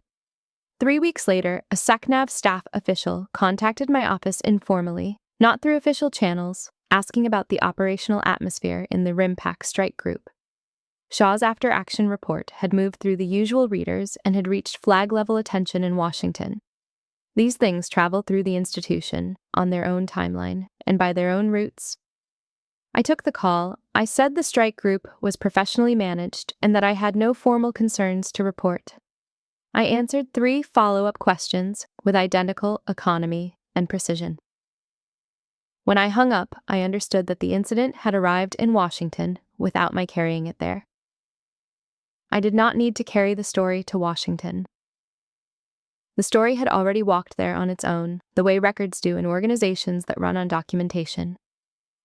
3 weeks later, a SECNAV staff official contacted my office informally, not through official channels, asking about the operational atmosphere in the RIMPAC strike group. Shaw's after-action report had moved through the usual readers and had reached flag-level attention in Washington. These things travel through the institution, on their own timeline, and by their own routes. I took the call. I said the strike group was professionally managed and that I had no formal concerns to report. I answered 3 follow-up questions with identical economy and precision. When I hung up, I understood that the incident had arrived in Washington without my carrying it there. I did not need to carry the story to Washington. The story had already walked there on its own, the way records do in organizations that run on documentation.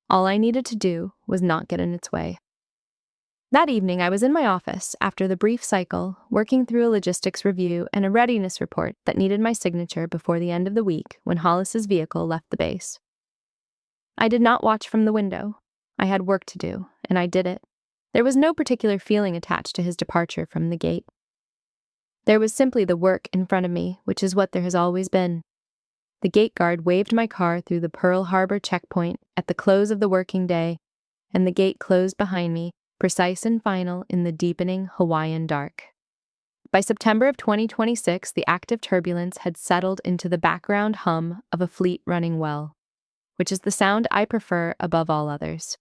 All I needed to do was not get in its way. That evening, I was in my office after the brief cycle, working through a logistics review and a readiness report that needed my signature before the end of the week when Hollis's vehicle left the base. I did not watch from the window. I had work to do, and I did it. There was no particular feeling attached to his departure from the gate. There was simply the work in front of me, which is what there has always been. The gate guard waved my car through the Pearl Harbor checkpoint at the close of the working day, and the gate closed behind me, precise and final in the deepening Hawaiian dark. By September of 2026, the active turbulence had settled into the background hum of a fleet running well, which is the sound I prefer above all others.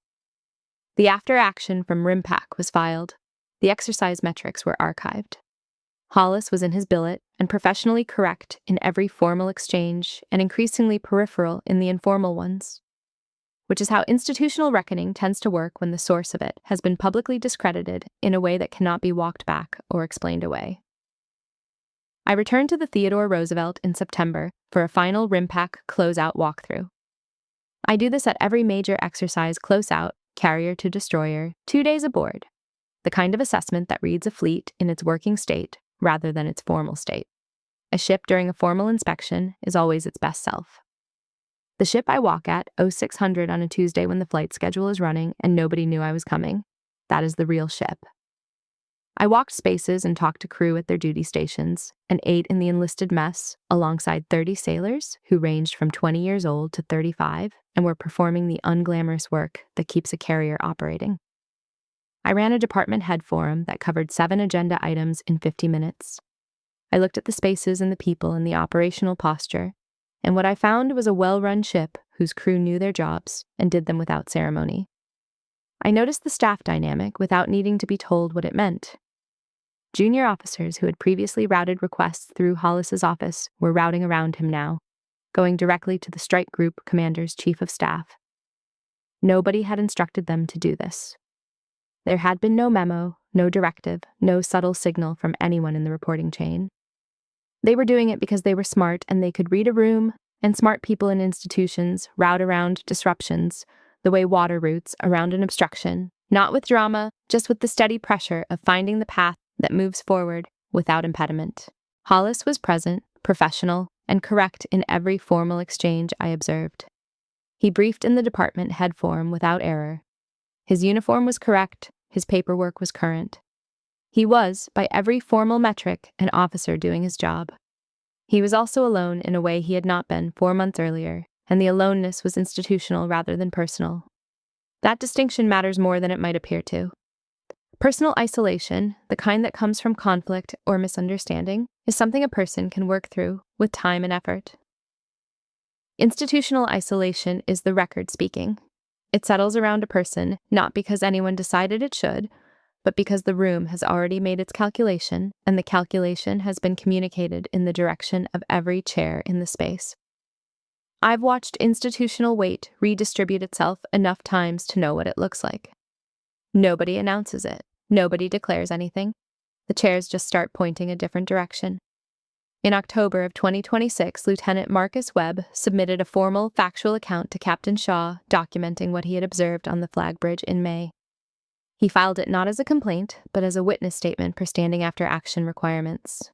The after-action from RIMPAC was filed. The exercise metrics were archived. Hollis was in his billet and professionally correct in every formal exchange and increasingly peripheral in the informal ones, which is how institutional reckoning tends to work when the source of it has been publicly discredited in a way that cannot be walked back or explained away. I returned to the Theodore Roosevelt in September for a final RIMPAC closeout walkthrough. I do this at every major exercise closeout, carrier to destroyer, 2 days aboard, the kind of assessment that reads a fleet in its working state rather than its formal state. A ship during a formal inspection is always its best self. The ship I walk at 0600 on a Tuesday when the flight schedule is running and nobody knew I was coming. That is the real ship. I walked spaces and talked to crew at their duty stations and ate in the enlisted mess alongside 30 sailors who ranged from 20 years old to 35 and were performing the unglamorous work that keeps a carrier operating. I ran a department head forum that covered 7 agenda items in 50 minutes. I looked at the spaces and the people and the operational posture, and what I found was a well-run ship whose crew knew their jobs and did them without ceremony. I noticed the staff dynamic without needing to be told what it meant. Junior officers who had previously routed requests through Hollis's office were routing around him now, going directly to the strike group commander's chief of staff. Nobody had instructed them to do this. There had been no memo, no directive, no subtle signal from anyone in the reporting chain. They were doing it because they were smart and they could read a room, and smart people in institutions route around disruptions the way water routes around an obstruction, not with drama, just with the steady pressure of finding the path that moves forward without impediment. Hollis was present, professional, and correct in every formal exchange I observed. He briefed in the department head forum without error. His uniform was correct, his paperwork was current. He was, by every formal metric, an officer doing his job. He was also alone in a way he had not been 4 months earlier, and the aloneness was institutional rather than personal. That distinction matters more than it might appear to. Personal isolation, the kind that comes from conflict or misunderstanding, is something a person can work through with time and effort. Institutional isolation is the record speaking. It settles around a person, not because anyone decided it should, but because the room has already made its calculation, and the calculation has been communicated in the direction of every chair in the space. I've watched institutional weight redistribute itself enough times to know what it looks like. Nobody announces it. Nobody declares anything. The chairs just start pointing a different direction. In October of 2026, Lieutenant Marcus Webb submitted a formal, factual account to Captain Shaw documenting what he had observed on the flag bridge in May. He filed it not as a complaint, but as a witness statement for standing after action requirements.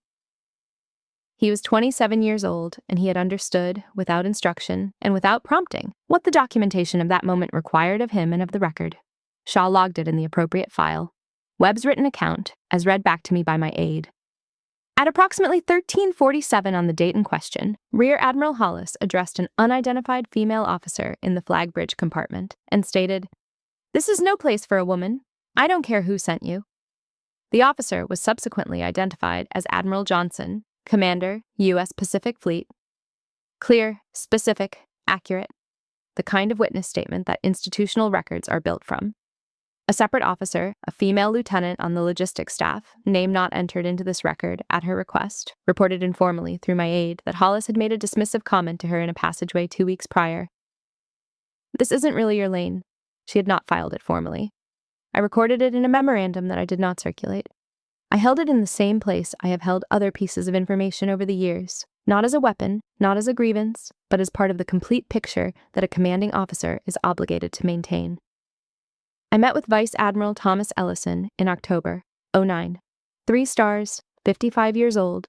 He was 27 years old, and he had understood, without instruction and without prompting, what the documentation of that moment required of him and of the record. Shaw logged it in the appropriate file. Webb's written account, as read back to me by my aide. At approximately 13:47 on the date in question, Rear Admiral Hollis addressed an unidentified female officer in the flag bridge compartment and stated, "This is no place for a woman. I don't care who sent you." The officer was subsequently identified as Admiral Johnson, Commander, U.S. Pacific Fleet. Clear, specific, accurate. The kind of witness statement that institutional records are built from. A separate officer, a female lieutenant on the logistics staff, name not entered into this record, at her request, reported informally through my aide that Hollis had made a dismissive comment to her in a passageway 2 weeks prior. "This isn't really your lane." She had not filed it formally. I recorded it in a memorandum that I did not circulate. I held it in the same place I have held other pieces of information over the years, not as a weapon, not as a grievance, but as part of the complete picture that a commanding officer is obligated to maintain. I met with Vice Admiral Thomas Ellison in October, 09. 3 stars, 55 years old,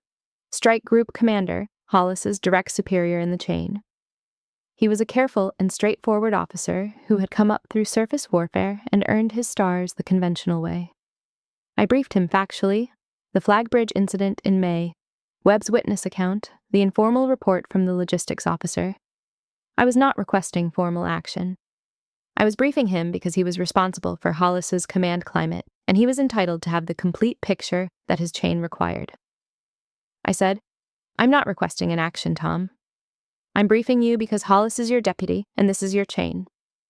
Strike Group Commander, Hollis's direct superior in the chain. He was a careful and straightforward officer who had come up through surface warfare and earned his stars the conventional way. I briefed him factually, the flag bridge incident in May, Webb's witness account, the informal report from the logistics officer. I was not requesting formal action. I was briefing him because he was responsible for Hollis's command climate, and he was entitled to have the complete picture that his chain required. I said, "I'm not requesting an action, Tom. I'm briefing you because Hollis is your deputy, and this is your chain.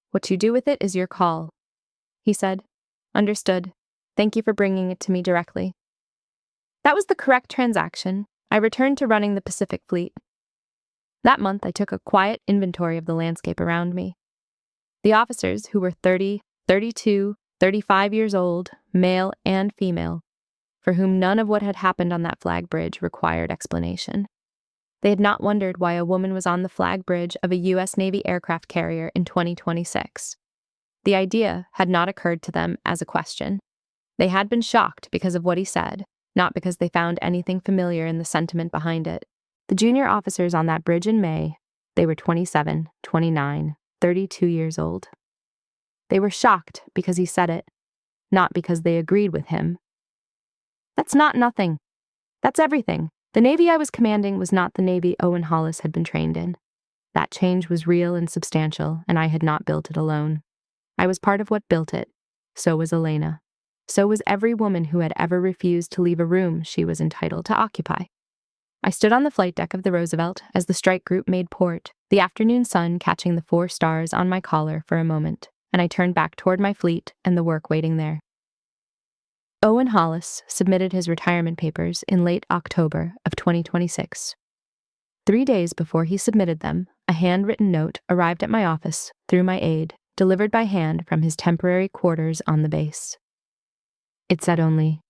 What you do with it is your call." He said, "Understood. Thank you for bringing it to me directly." That was the correct transaction. I returned to running the Pacific Fleet. That month, I took a quiet inventory of the landscape around me. The officers, who were 30, 32, 35 years old, male and female, for whom none of what had happened on that flag bridge required explanation. They had not wondered why a woman was on the flag bridge of a U.S. Navy aircraft carrier in 2026. The idea had not occurred to them as a question. They had been shocked because of what he said, not because they found anything familiar in the sentiment behind it. The junior officers on that bridge in May, they were 27, 29, 32 years old. They were shocked because he said it, not because they agreed with him. That's not nothing. That's everything. The Navy I was commanding was not the Navy Owen Hollis had been trained in. That change was real and substantial, and I had not built it alone. I was part of what built it. So was Elena. So was every woman who had ever refused to leave a room she was entitled to occupy. I stood on the flight deck of the Roosevelt as the strike group made port, the afternoon sun catching the 4 stars on my collar for a moment, and I turned back toward my fleet and the work waiting there. Owen Hollis submitted his retirement papers in late October of 2026. 3 days before he submitted them, a handwritten note arrived at my office through my aide, delivered by hand from his temporary quarters on the base. It said only,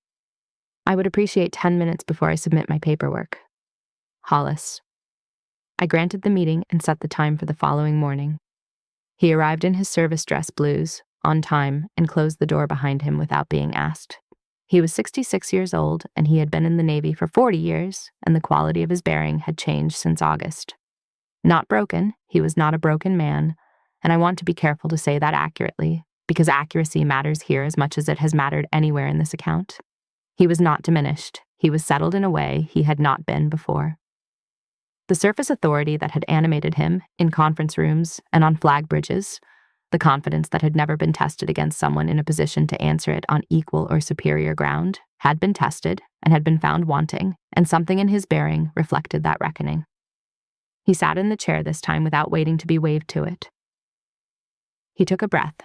"I would appreciate 10 minutes before I submit my paperwork. Hollis." I granted the meeting and set the time for the following morning. He arrived in his service dress blues, on time, and closed the door behind him without being asked. He was 66 years old, and he had been in the Navy for 40 years, and the quality of his bearing had changed since August. Not broken, he was not a broken man, and I want to be careful to say that accurately, because accuracy matters here as much as it has mattered anywhere in this account. He was not diminished. He was settled in a way he had not been before. The surface authority that had animated him in conference rooms and on flag bridges, the confidence that had never been tested against someone in a position to answer it on equal or superior ground, had been tested and had been found wanting, and something in his bearing reflected that reckoning. He sat in the chair this time without waiting to be waved to it. He took a breath.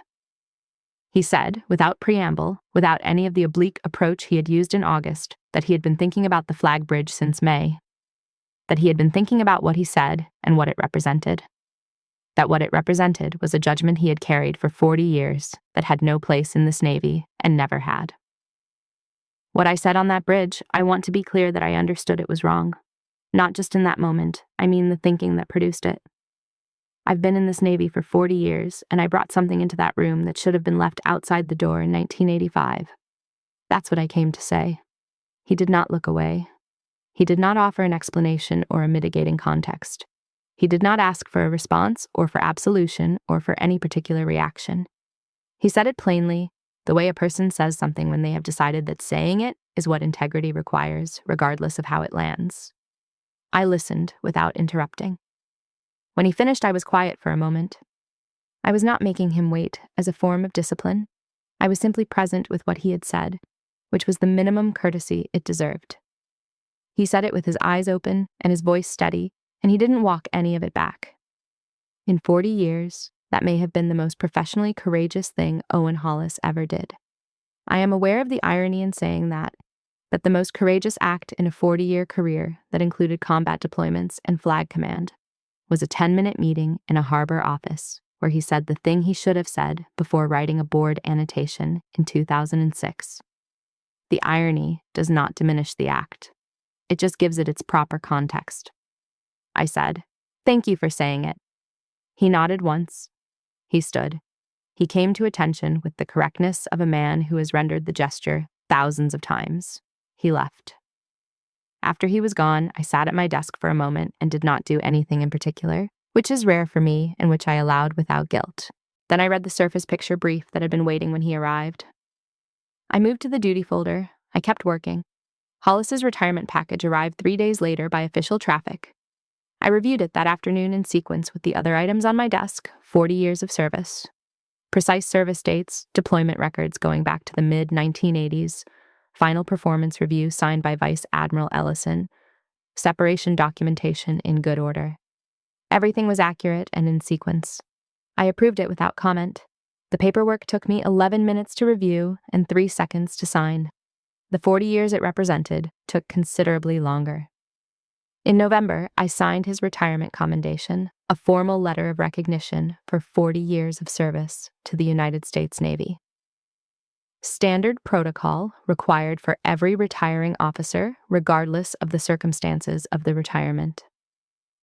He said, without preamble, without any of the oblique approach he had used in August, that he had been thinking about the flag bridge since May. That he had been thinking about what he said and what it represented. That what it represented was a judgment he had carried for 40 years that had no place in this Navy and never had. What I said on that bridge, I want to be clear that I understood it was wrong. Not just in that moment, I mean the thinking that produced it. I've been in this Navy for 40 years, and I brought something into that room that should have been left outside the door in 1985. That's what I came to say. He did not look away. He did not offer an explanation or a mitigating context. He did not ask for a response or for absolution or for any particular reaction. He said it plainly, the way a person says something when they have decided that saying it is what integrity requires, regardless of how it lands. I listened without interrupting. When he finished, I was quiet for a moment. I was not making him wait as a form of discipline. I was simply present with what he had said, which was the minimum courtesy it deserved. He said it with his eyes open and his voice steady, and he didn't walk any of it back. In 40 years, that may have been the most professionally courageous thing Owen Hollis ever did. I am aware of the irony in saying that the most courageous act in a 40-year career that included combat deployments and flag command was a 10-minute meeting in a harbor office where he said the thing he should have said before writing a board annotation in 2006. The irony does not diminish the act. It just gives it its proper context. I said, "Thank you for saying it." He nodded once. He stood. He came to attention with the correctness of a man who has rendered the gesture thousands of times. He left. After he was gone, I sat at my desk for a moment and did not do anything in particular, which is rare for me and which I allowed without guilt. Then I read the surface picture brief that had been waiting when he arrived. I moved to the duty folder. I kept working. Hollis's retirement package arrived 3 days later by official traffic. I reviewed it that afternoon in sequence with the other items on my desk: 40 years of service, precise service dates, deployment records going back to the mid-1980s, final performance review signed by Vice Admiral Ellison, separation documentation in good order. Everything was accurate and in sequence. I approved it without comment. The paperwork took me 11 minutes to review and 3 seconds to sign. The 40 years it represented took considerably longer. In November, I signed his retirement commendation, a formal letter of recognition for 40 years of service to the United States Navy. Standard protocol required for every retiring officer, regardless of the circumstances of the retirement.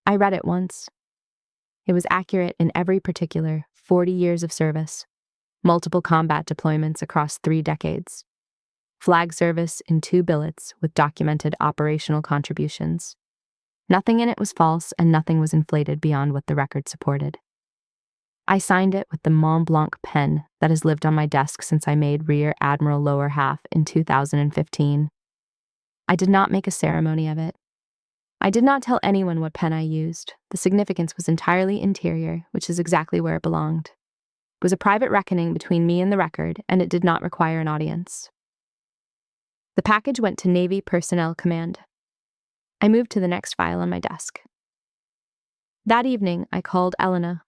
I read it once. It was accurate in every particular: 40 years of service, multiple combat deployments across 3 decades, flag service in 2 billets with documented operational contributions. Nothing in it was false, and nothing was inflated beyond what the record supported. I signed it with the Mont Blanc pen that has lived on my desk since I made Rear Admiral lower half in 2015. I did not make a ceremony of it. I did not tell anyone what pen I used. The significance was entirely interior, which is exactly where it belonged. It was a private reckoning between me and the record, and it did not require an audience. The package went to Navy Personnel Command. I moved to the next file on my desk. That evening, I called Elena.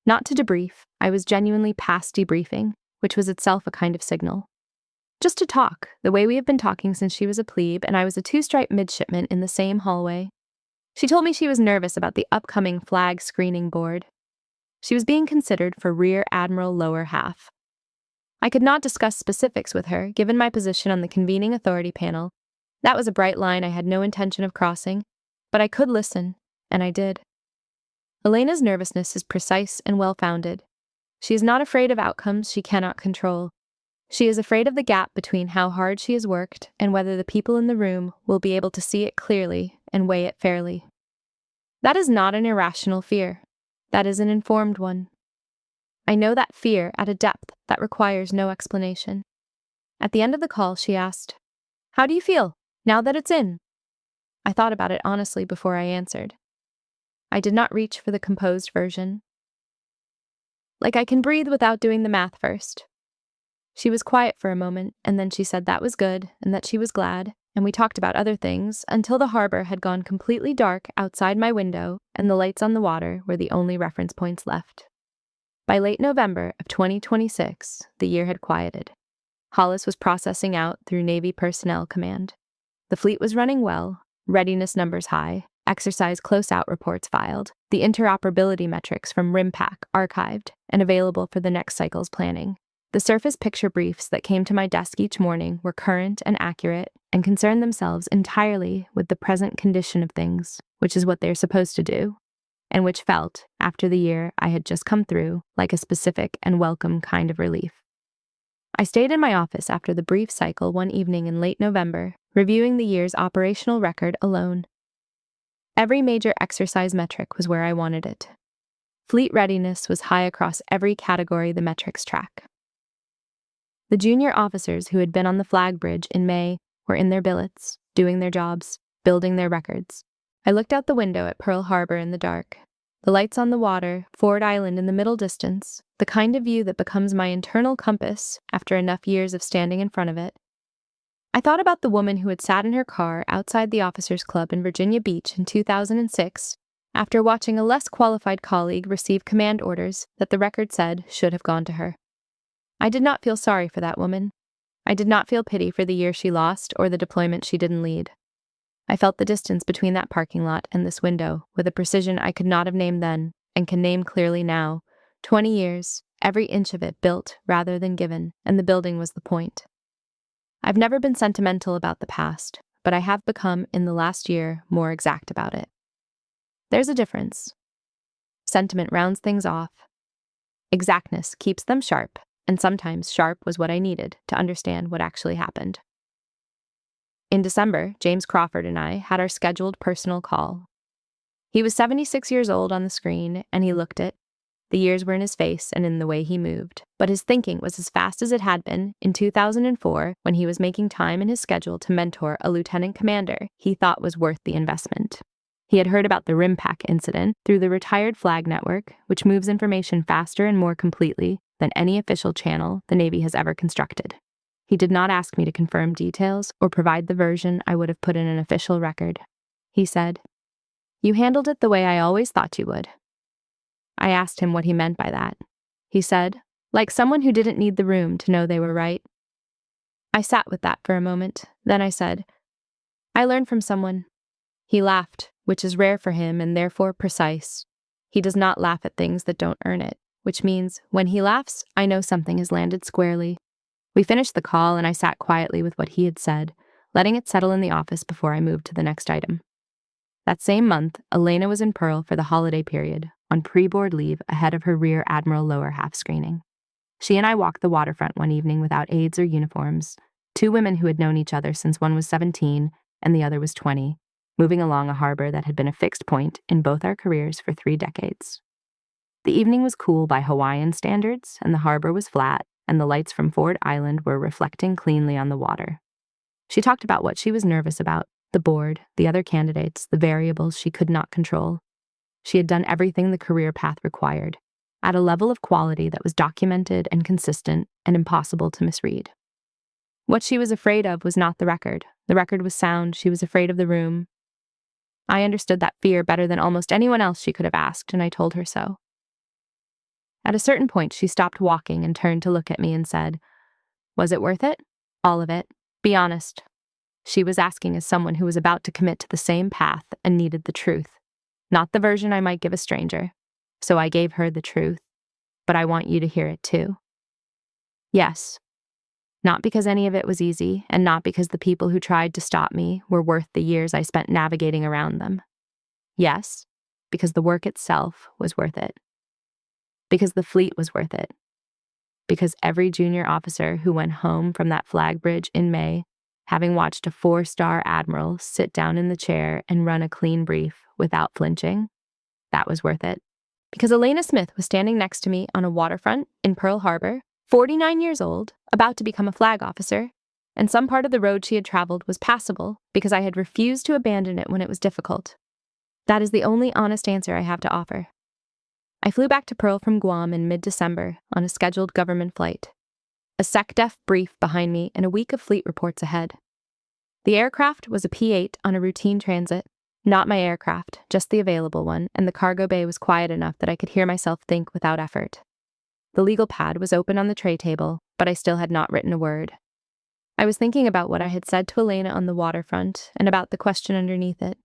Not to debrief, I was genuinely past debriefing, which was itself a kind of signal. Just to talk, the way we have been talking since she was a plebe and I was a 2-stripe midshipman in the same hallway. She told me she was nervous about the upcoming flag screening board. She was being considered for Rear Admiral lower half. I could not discuss specifics with her, given my position on the convening authority panel. That was a bright line I had no intention of crossing, but I could listen, and I did. Elena's nervousness is precise and well-founded. She is not afraid of outcomes she cannot control. She is afraid of the gap between how hard she has worked and whether the people in the room will be able to see it clearly and weigh it fairly. That is not an irrational fear. That is an informed one. I know that fear at a depth that requires no explanation. At the end of the call, she asked, "How do you feel, now that it's in?" I thought about it honestly before I answered. I did not reach for the composed version. Like I can breathe without doing the math first. She was quiet for a moment, and then she said that was good and that she was glad, and we talked about other things until the harbor had gone completely dark outside my window and the lights on the water were the only reference points left. By late November of 2026, the year had quieted. Hollis was processing out through Navy Personnel Command. The fleet was running well, readiness numbers high, exercise close-out reports filed, the interoperability metrics from RIMPAC archived and available for the next cycle's planning. The surface picture briefs that came to my desk each morning were current and accurate and concerned themselves entirely with the present condition of things, which is what they are supposed to do, and which felt, after the year I had just come through, like a specific and welcome kind of relief. I stayed in my office after the brief cycle one evening in late November, reviewing the year's operational record alone. Every major exercise metric was where I wanted it. Fleet readiness was high across every category the metrics track. The junior officers who had been on the flag bridge in May were in their billets, doing their jobs, building their records. I looked out the window at Pearl Harbor in the dark. The lights on the water, Ford Island in the middle distance, the kind of view that becomes my internal compass after enough years of standing in front of it. I thought about the woman who had sat in her car outside the Officers Club in Virginia Beach in 2006 after watching a less qualified colleague receive command orders that the record said should have gone to her. I did not feel sorry for that woman. I did not feel pity for the year she lost or the deployment she didn't lead. I felt the distance between that parking lot and this window with a precision I could not have named then and can name clearly now. 20 years, every inch of it built rather than given, and the building was the point. I've never been sentimental about the past, but I have become, in the last year, more exact about it. There's a difference. Sentiment rounds things off. Exactness keeps them sharp, and sometimes sharp was what I needed to understand what actually happened. In December, James Crawford and I had our scheduled personal call. He was 76 years old on the screen, and he looked it. The years were in his face and in the way he moved, but his thinking was as fast as it had been in 2004 when he was making time in his schedule to mentor a lieutenant commander he thought was worth the investment. He had heard about the RIMPAC incident through the Retired Flag Network, which moves information faster and more completely than any official channel the Navy has ever constructed. He did not ask me to confirm details or provide the version I would have put in an official record. He said, "You handled it the way I always thought you would." I asked him what he meant by that. He said, like someone who didn't need the room to know they were right. I sat with that for a moment. Then I said, "I learned from someone." He laughed, which is rare for him and therefore precise. He does not laugh at things that don't earn it, which means when he laughs, I know something has landed squarely. We finished the call and I sat quietly with what he had said, letting it settle in the office before I moved to the next item. That same month, Elena was in Pearl for the holiday period, on pre-board leave ahead of her Rear Admiral lower half screening. She and I walked the waterfront one evening without aides or uniforms, two women who had known each other since one was 17 and the other was 20, moving along a harbor that had been a fixed point in both our careers for 3 decades. The evening was cool by Hawaiian standards, and the harbor was flat, and the lights from Ford Island were reflecting cleanly on the water. She talked about what she was nervous about, the board, the other candidates, the variables she could not control. She had done everything the career path required, at a level of quality that was documented and consistent and impossible to misread. What she was afraid of was not the record. The record was sound. She was afraid of the room. I understood that fear better than almost anyone else she could have asked, and I told her so. At a certain point, she stopped walking and turned to look at me and said, "Was it worth it? All of it. Be honest." She was asking as someone who was about to commit to the same path and needed the truth, not the version I might give a stranger. So I gave her the truth, but I want you to hear it too. Yes. Not because any of it was easy, and not because the people who tried to stop me were worth the years I spent navigating around them. Yes, because the work itself was worth it. Because the fleet was worth it. Because every junior officer who went home from that flag bridge in May, having watched a 4-star admiral sit down in the chair and run a clean brief without flinching, that was worth it. Because Elena Smith was standing next to me on a waterfront in Pearl Harbor, 49 years old, about to become a flag officer, and some part of the road she had traveled was passable because I had refused to abandon it when it was difficult. That is the only honest answer I have to offer. I flew back to Pearl from Guam in mid-December on a scheduled government flight. A SecDef brief behind me and a week of fleet reports ahead. The aircraft was a P-8 on a routine transit. Not my aircraft, just the available one, and the cargo bay was quiet enough that I could hear myself think without effort. The legal pad was open on the tray table, but I still had not written a word. I was thinking about what I had said to Elena on the waterfront and about the question underneath it.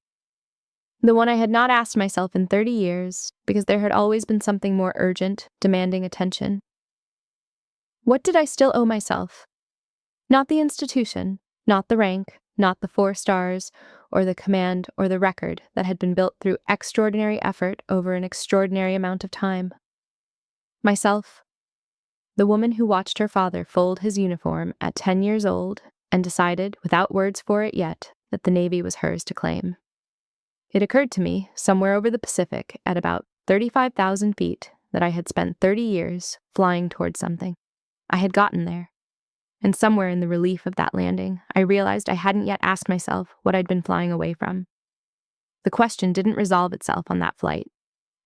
The one I had not asked myself in 30 years, because there had always been something more urgent, demanding attention. What did I still owe myself? Not the institution, not the rank, not the 4 stars, or the command or the record that had been built through extraordinary effort over an extraordinary amount of time. Myself, the woman who watched her father fold his uniform at 10 years old and decided, without words for it yet, that the Navy was hers to claim. It occurred to me, somewhere over the Pacific at about 35,000 feet, that I had spent 30 years flying towards something. I had gotten there. And somewhere in the relief of that landing, I realized I hadn't yet asked myself what I'd been flying away from. The question didn't resolve itself on that flight.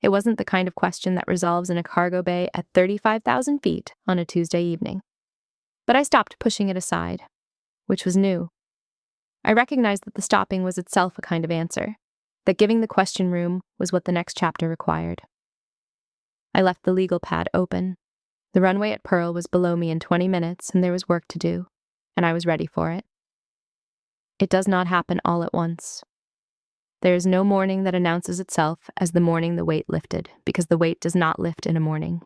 It wasn't the kind of question that resolves in a cargo bay at 35,000 feet on a Tuesday evening. But I stopped pushing it aside, which was new. I recognized that the stopping was itself a kind of answer, that giving the question room was what the next chapter required. I left the legal pad open. The runway at Pearl was below me in 20 minutes, and there was work to do, and I was ready for it. It does not happen all at once. There is no morning that announces itself as the morning the weight lifted, because the weight does not lift in a morning.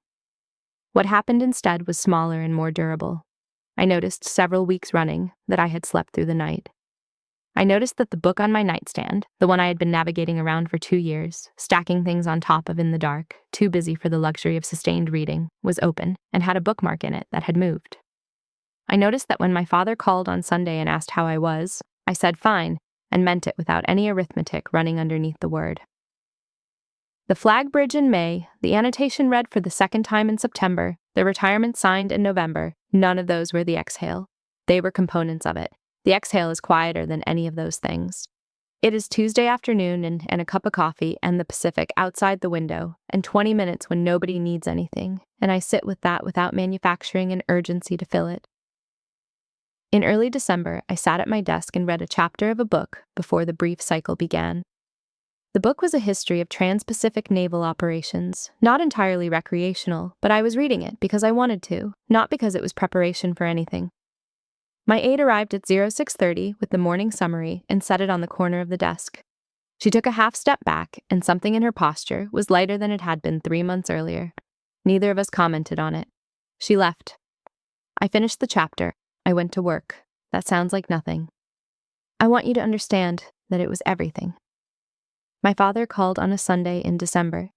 What happened instead was smaller and more durable. I noticed several weeks running that I had slept through the night. I noticed that the book on my nightstand, the one I had been navigating around for 2 years, stacking things on top of in the dark, too busy for the luxury of sustained reading, was open and had a bookmark in it that had moved. I noticed that when my father called on Sunday and asked how I was, I said fine, and meant it without any arithmetic running underneath the word. The flag bridge in May, the annotation read for the 2nd time in September, the retirement signed in November, none of those were the exhale. They were components of it. The exhale is quieter than any of those things. It is Tuesday afternoon and a cup of coffee and the Pacific outside the window, and 20 minutes when nobody needs anything, and I sit with that without manufacturing an urgency to fill it. In early December, I sat at my desk and read a chapter of a book before the brief cycle began. The book was a history of trans-Pacific naval operations, not entirely recreational, but I was reading it because I wanted to, not because it was preparation for anything. My aide arrived at 0630 with the morning summary and set it on the corner of the desk. She took a half step back, and something in her posture was lighter than it had been 3 months earlier. Neither of us commented on it. She left. I finished the chapter. I went to work. That sounds like nothing. I want you to understand that it was everything. My father called on a Sunday in December.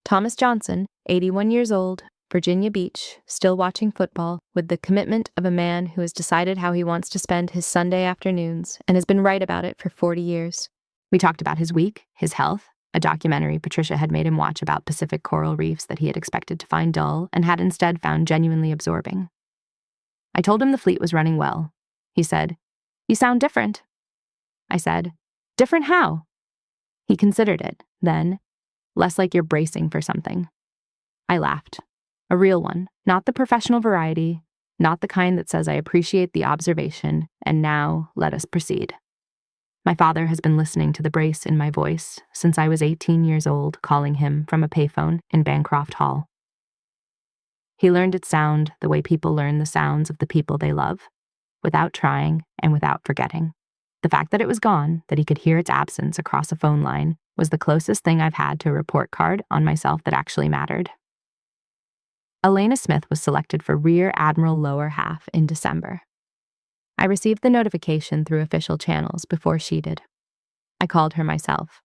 Thomas Johnson, 81 years old, Virginia Beach, still watching football, with the commitment of a man who has decided how he wants to spend his Sunday afternoons and has been right about it for 40 years. We talked about his week, his health, a documentary Patricia had made him watch about Pacific coral reefs that he had expected to find dull and had instead found genuinely absorbing. I told him the fleet was running well. He said, "You sound different." I said, "Different how?" He considered it, then, "Less like you're bracing for something." I laughed. A real one, not the professional variety, not the kind that says I appreciate the observation, and now let us proceed. My father has been listening to the brace in my voice since I was 18 years old, calling him from a payphone in Bancroft Hall. He learned its sound the way people learn the sounds of the people they love, without trying and without forgetting. The fact that it was gone, that he could hear its absence across a phone line, was the closest thing I've had to a report card on myself that actually mattered. Elena Smith was selected for Rear Admiral Lower Half in December. I received the notification through official channels before she did. I called her myself.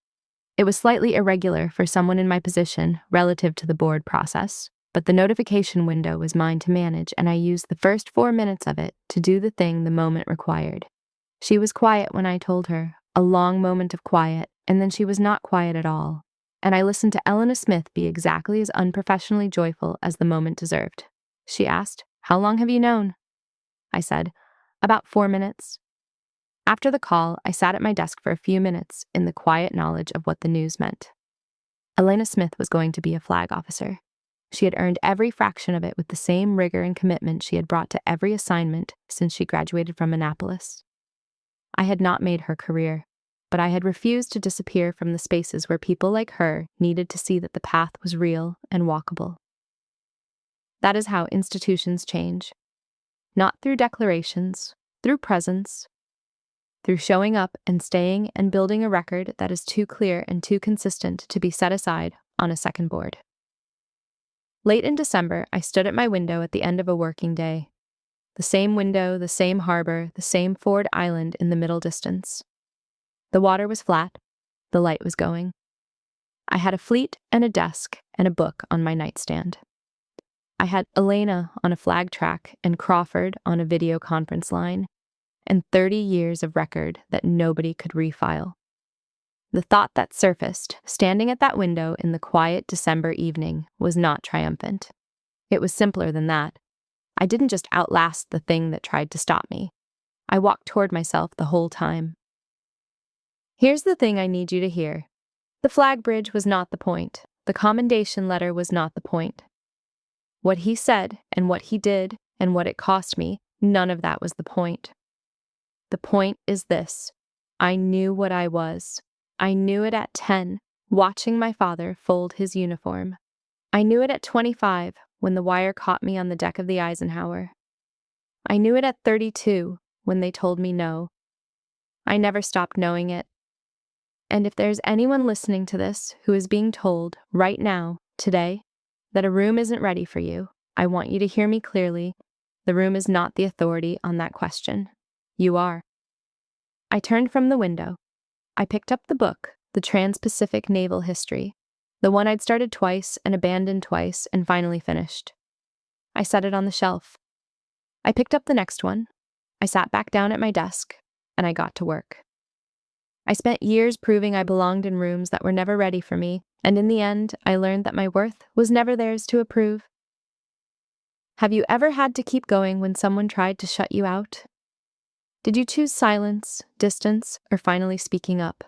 It was slightly irregular for someone in my position relative to the board process, but the notification window was mine to manage, and I used the first 4 minutes of it to do the thing the moment required. She was quiet when I told her, a long moment of quiet, and then she was not quiet at all. And I listened to Elena Smith be exactly as unprofessionally joyful as the moment deserved. She asked, "How long have you known?" I said, "About 4 minutes." After the call, I sat at my desk for a few minutes in the quiet knowledge of what the news meant. Elena Smith was going to be a flag officer. She had earned every fraction of it with the same rigor and commitment she had brought to every assignment since she graduated from Annapolis. I had not made her career, but I had refused to disappear from the spaces where people like her needed to see that the path was real and walkable. That is how institutions change. Not through declarations, through presence, through showing up and staying and building a record that is too clear and too consistent to be set aside on a second board. Late in December, I stood at my window at the end of a working day. The same window, the same harbor, the same Ford Island in the middle distance. The water was flat. The light was going. I had a fleet and a desk and a book on my nightstand. I had Elena on a flag track and Crawford on a video conference line, and 30 years of record that nobody could refile. The thought that surfaced, standing at that window in the quiet December evening, was not triumphant. It was simpler than that. I didn't just outlast the thing that tried to stop me. I walked toward myself the whole time. Here's the thing I need you to hear. The flag bridge was not the point. The commendation letter was not the point. What he said and what he did and what it cost me, none of that was the point. The point is this. I knew what I was. I knew it at 10, watching my father fold his uniform. I knew it at 25, when the wire caught me on the deck of the Eisenhower. I knew it at 32, when they told me no. I never stopped knowing it. And if there's anyone listening to this who is being told right now, today, that a room isn't ready for you, I want you to hear me clearly. The room is not the authority on that question. You are. I turned from the window. I picked up the book, the Trans-Pacific Naval History, the one I'd started twice and abandoned twice and finally finished. I set it on the shelf. I picked up the next one. I sat back down at my desk, and I got to work. I spent years proving I belonged in rooms that were never ready for me, and in the end, I learned that my worth was never theirs to approve. Have you ever had to keep going when someone tried to shut you out? Did you choose silence, distance, or finally speaking up?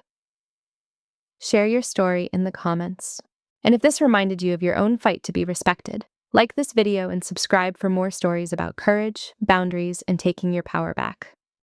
Share your story in the comments. And if this reminded you of your own fight to be respected, like this video and subscribe for more stories about courage, boundaries, and taking your power back.